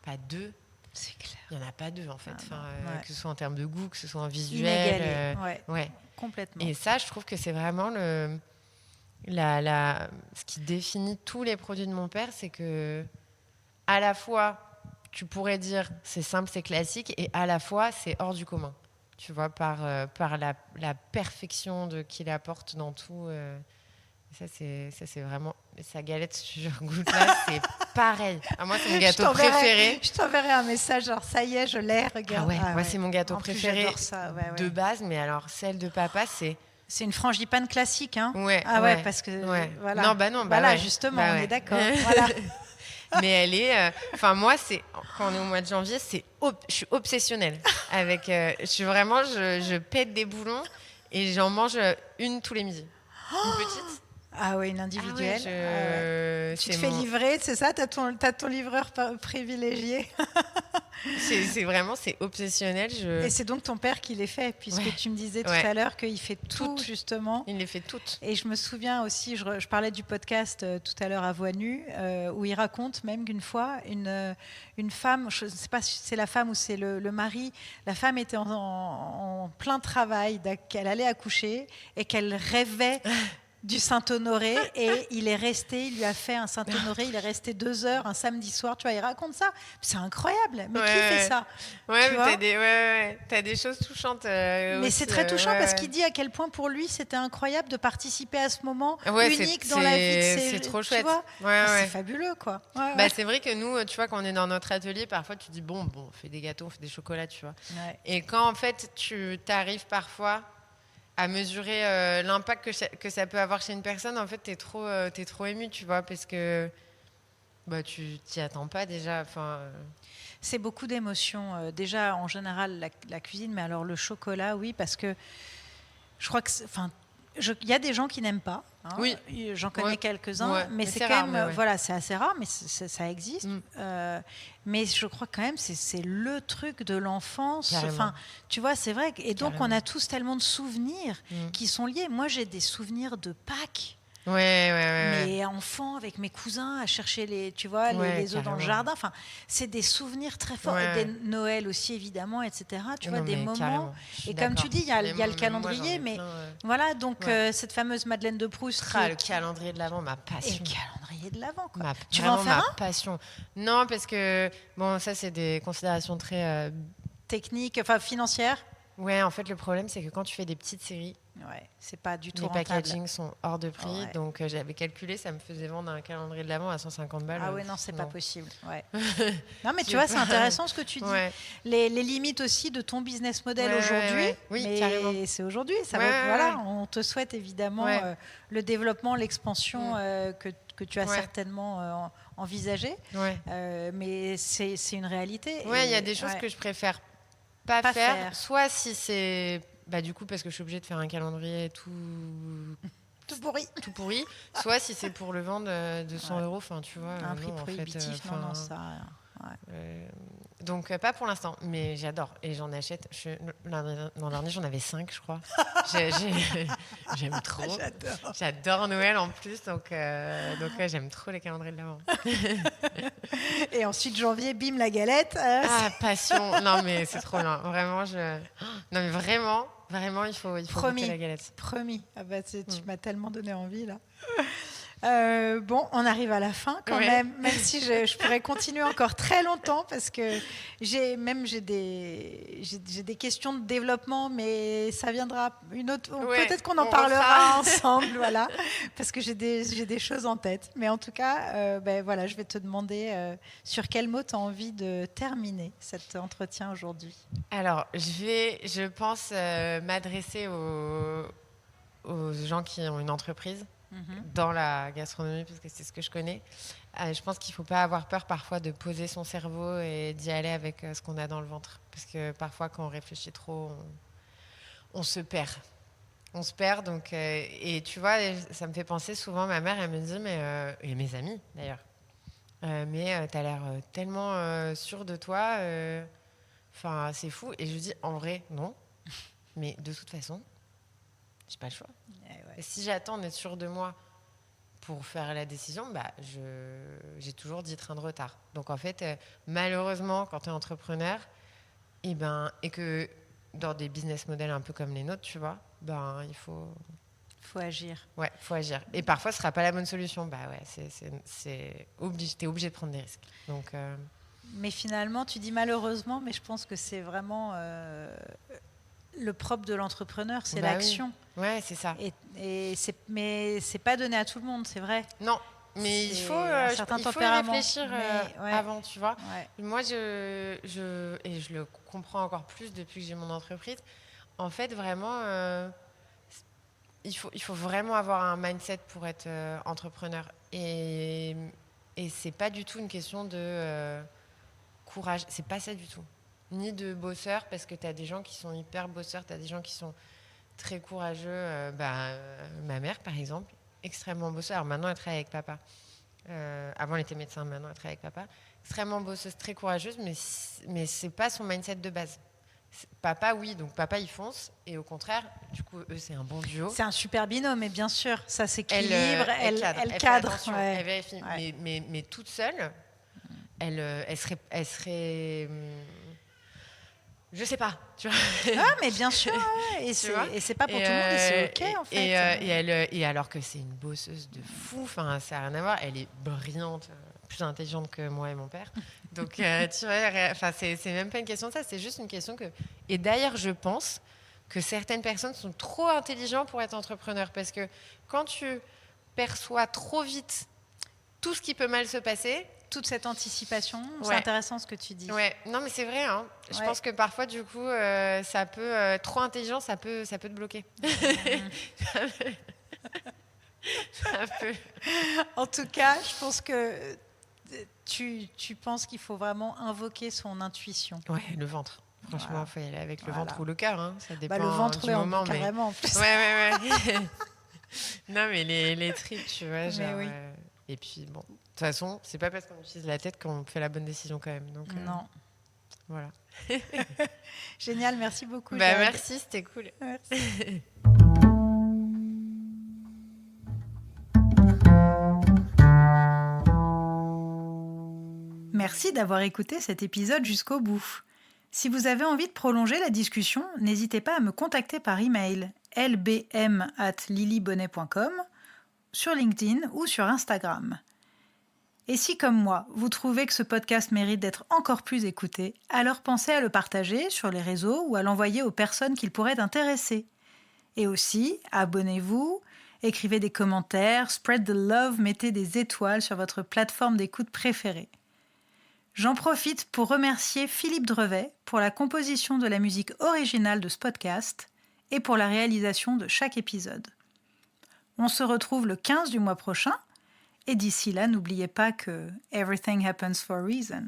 B: pas deux.
A: C'est clair.
B: Il n'y en a pas deux, en fait.
A: Ouais.
B: Que ce soit en termes de goût, que ce soit en visuel.
A: Inégalé,
B: ouais.
A: Complètement.
B: Et ça, je trouve que c'est vraiment ce qui définit tous les produits de mon père, c'est que à la fois, tu pourrais dire c'est simple, c'est classique, et à la fois, c'est hors du commun. Tu vois, par la perfection qu'il apporte dans tout. Ça, c'est vraiment... Sa galette sur goûte là, c'est pareil. Moi, c'est mon gâteau préféré.
A: Je t'enverrai un message, genre ça y est, je l'ai, regarde.
B: Moi, c'est mon gâteau préféré
A: de
B: base, mais alors celle de papa, c'est...
A: C'est une frangipane classique, hein.
B: Ouais,
A: parce que... Voilà.
B: Non,
A: voilà, justement, on est d'accord. Voilà.
B: Mais elle est... moi, quand on est au mois de janvier, je suis obsessionnelle. Avec, je pète des boulons et j'en mange une tous les midis. Une petite.
A: Une individuelle. Tu te fais livrer, c'est ça? T'as ton livreur privilégié.
B: C'est obsessionnel.
A: Et c'est donc ton père qui les fait, puisque tu me disais tout à l'heure qu'il fait tout, justement.
B: Il les fait toutes.
A: Et je me souviens aussi, je parlais du podcast tout à l'heure à Voix Nue, où il raconte même qu'une fois, une femme, je ne sais pas si c'est la femme ou c'est le mari, la femme était en plein travail, qu'elle allait accoucher et qu'elle rêvait du Saint-Honoré, et il lui a fait un Saint-Honoré, il est resté 2 heures un samedi soir, tu vois, il raconte ça, c'est incroyable, mais qui fait ça?
B: T'as des choses touchantes.
A: Mais
B: aussi,
A: c'est très touchant parce qu'il dit à quel point pour lui c'était incroyable de participer à ce moment unique dans la vie de ses...
B: C'est trop chouette.
A: C'est fabuleux, quoi.
B: C'est vrai que nous, tu vois, quand on est dans notre atelier, parfois tu dis bon, on fait des gâteaux, on fait des chocolats, tu vois. Et quand en fait tu t'arrives parfois à mesurer l'impact que ça peut avoir chez une personne, en fait, t'es trop ému, tu vois, parce que tu t'y attends pas déjà.
A: C'est beaucoup d'émotions. Déjà, en général, la cuisine, mais alors le chocolat, oui, parce que je crois que... il y a des gens qui n'aiment pas.
B: Oui.
A: J'en connais quelques-uns, mais c'est quand même... c'est assez rare, mais ça existe. Mais je crois quand même c'est le truc de l'enfance. Tu vois, c'est vrai. Et donc, on a tous tellement de souvenirs qui sont liés. Moi, j'ai des souvenirs de Pâques. Mais enfant, avec mes cousins, à chercher les œufs dans le jardin. C'est des souvenirs très forts. Des Noël aussi, évidemment, etc. Tu vois, des moments. Et comme tu dis, il y a le calendrier. Mais voilà, donc cette fameuse Madeleine de Proust.
B: Le calendrier de l'Avent, ma passion.
A: Et le calendrier de l'Avent, quoi.
B: Tu vas en faire ma passion. Non, parce que, ça, c'est des considérations très...
A: techniques, financières.
B: Ouais, en fait, le problème, c'est que quand tu fais des petites séries,
A: c'est pas du tout
B: les
A: rentable.
B: packagings sont hors de prix, donc j'avais calculé, ça me faisait vendre un calendrier de l'Avent à 150 balles.
A: Non, c'est pas possible. Non, mais tu vois, c'est intéressant ce que tu dis. Les limites aussi de ton business model aujourd'hui.
B: Oui,
A: mais
B: carrément.
A: c'est aujourd'hui. On te souhaite évidemment le développement, l'expansion que tu as certainement envisagé. Mais c'est une réalité.
B: Il y a des choses que je préfère pas faire. Soit si c'est... du coup, parce que je suis obligée de faire un calendrier tout pourri. Soit si c'est pour le vendre 200 €, tu vois.
A: Un prix prohibitif, non, ça...
B: Donc, pas pour l'instant, mais j'adore. Et j'en achète. L'an dernier, j'en avais 5, je crois. J'aime trop. J'adore Noël en plus. Donc j'aime trop les calendriers de l'Avent.
A: Et ensuite, janvier, bim, la galette.
B: Passion. Non, mais c'est trop bien. Vraiment, non, mais vraiment, il faut goûter la galette.
A: Promis. Tu m'as tellement donné envie, là. Bon, on arrive à la fin quand même si je pourrais continuer encore très longtemps parce que j'ai des questions de développement, mais ça viendra une autre. Peut-être qu'on en parlera ensemble, voilà, parce que j'ai des choses en tête. Mais en tout cas, voilà, je vais te demander sur quel mot tu as envie de terminer cet entretien aujourd'hui.
B: Alors, je pense m'adresser aux gens qui ont une entreprise dans la gastronomie, parce que c'est ce que je connais. Je pense qu'il ne faut pas avoir peur parfois de poser son cerveau et d'y aller avec ce qu'on a dans le ventre. Parce que parfois, quand on réfléchit trop, on se perd. On se perd. Donc, et tu vois, ça me fait penser souvent, ma mère, elle me dit, et mes amis d'ailleurs, mais tu as l'air tellement sûre de toi. Enfin, c'est fou. Et je dis, en vrai, non. Mais de toute façon, j'ai pas le choix. Et si j'attends d'être sûre de moi pour faire la décision, j'ai toujours 10 trains de retard. Donc en fait, malheureusement, quand tu es entrepreneur, et que dans des business models un peu comme les nôtres, tu vois, il faut
A: agir.
B: Ouais, faut agir. Et parfois, ce sera pas la bonne solution. T'es obligé de prendre des risques. Donc,
A: Mais finalement, tu dis malheureusement, mais je pense que c'est vraiment le propre de l'entrepreneur, c'est l'action.
B: Oui. Ouais, c'est ça.
A: Mais c'est pas donné à tout le monde, c'est vrai.
B: Non, mais il faut y réfléchir avant, tu vois. Ouais. Moi, et je le comprends encore plus depuis que j'ai mon entreprise. En fait, vraiment, il faut vraiment avoir un mindset pour être entrepreneur. Et c'est pas du tout une question de courage. C'est pas ça du tout. Ni de bosseur, parce que tu as des gens qui sont hyper bosseurs, tu as des gens qui sont très courageux. Ma mère, par exemple, extrêmement bosseuse. Alors maintenant, elle travaille avec papa. Avant, elle était médecin, maintenant, elle travaille avec papa. Extrêmement bosseuse, très courageuse, mais c'est pas son mindset de base. Papa, oui, donc papa, il fonce. Et au contraire, du coup, eux, c'est un bon duo.
A: C'est un super binôme, mais bien sûr, ça s'équilibre, elle cadre.
B: Attention, elle vérifie. Ouais. Mais toute seule, elle serait je sais pas, tu vois.
A: Ah, mais bien sûr, ouais. Et c'est pas pour tout le monde, et c'est ok en fait.
B: Et alors que c'est une bosseuse de fou, enfin, ça n'a rien à voir. Elle est brillante, plus intelligente que moi et mon père. Donc, tu vois, enfin, c'est même pas une question de ça, c'est juste une question que. Et d'ailleurs, je pense que certaines personnes sont trop intelligentes pour être entrepreneurs, parce que quand tu perçois trop vite tout ce qui peut mal se passer.
A: Toute cette anticipation, c'est intéressant ce que tu dis.
B: Ouais, non mais c'est vrai. Hein. Je pense que parfois du coup, ça peut trop intelligent, ça peut te bloquer. Ça peut.
A: En tout cas, je pense que tu penses qu'il faut vraiment invoquer son intuition.
B: Ouais, le ventre. Franchement, il faut y aller avec le ventre ou le cœur. Hein. Ça dépend
A: le ventre,
B: du moment.
A: Carrément, en plus.
B: Ouais. Non mais les tripes, tu vois. Genre,
A: oui.
B: Et puis bon. De toute façon, c'est pas parce qu'on utilise la tête qu'on fait la bonne décision quand même. Donc,
A: non.
B: Voilà.
A: Génial, merci beaucoup.
B: Merci, c'était cool.
A: Merci. Merci d'avoir écouté cet épisode jusqu'au bout. Si vous avez envie de prolonger la discussion, n'hésitez pas à me contacter par email lbm@lilybonnet.com, sur LinkedIn ou sur Instagram. Et si, comme moi, vous trouvez que ce podcast mérite d'être encore plus écouté, alors pensez à le partager sur les réseaux ou à l'envoyer aux personnes qu'il pourrait intéresser. Et aussi, abonnez-vous, écrivez des commentaires, spread the love, mettez des étoiles sur votre plateforme d'écoute préférée. J'en profite pour remercier Philippe Drevet pour la composition de la musique originale de ce podcast et pour la réalisation de chaque épisode. On se retrouve le 15 du mois prochain. Et d'ici là, n'oubliez pas que everything happens for a reason.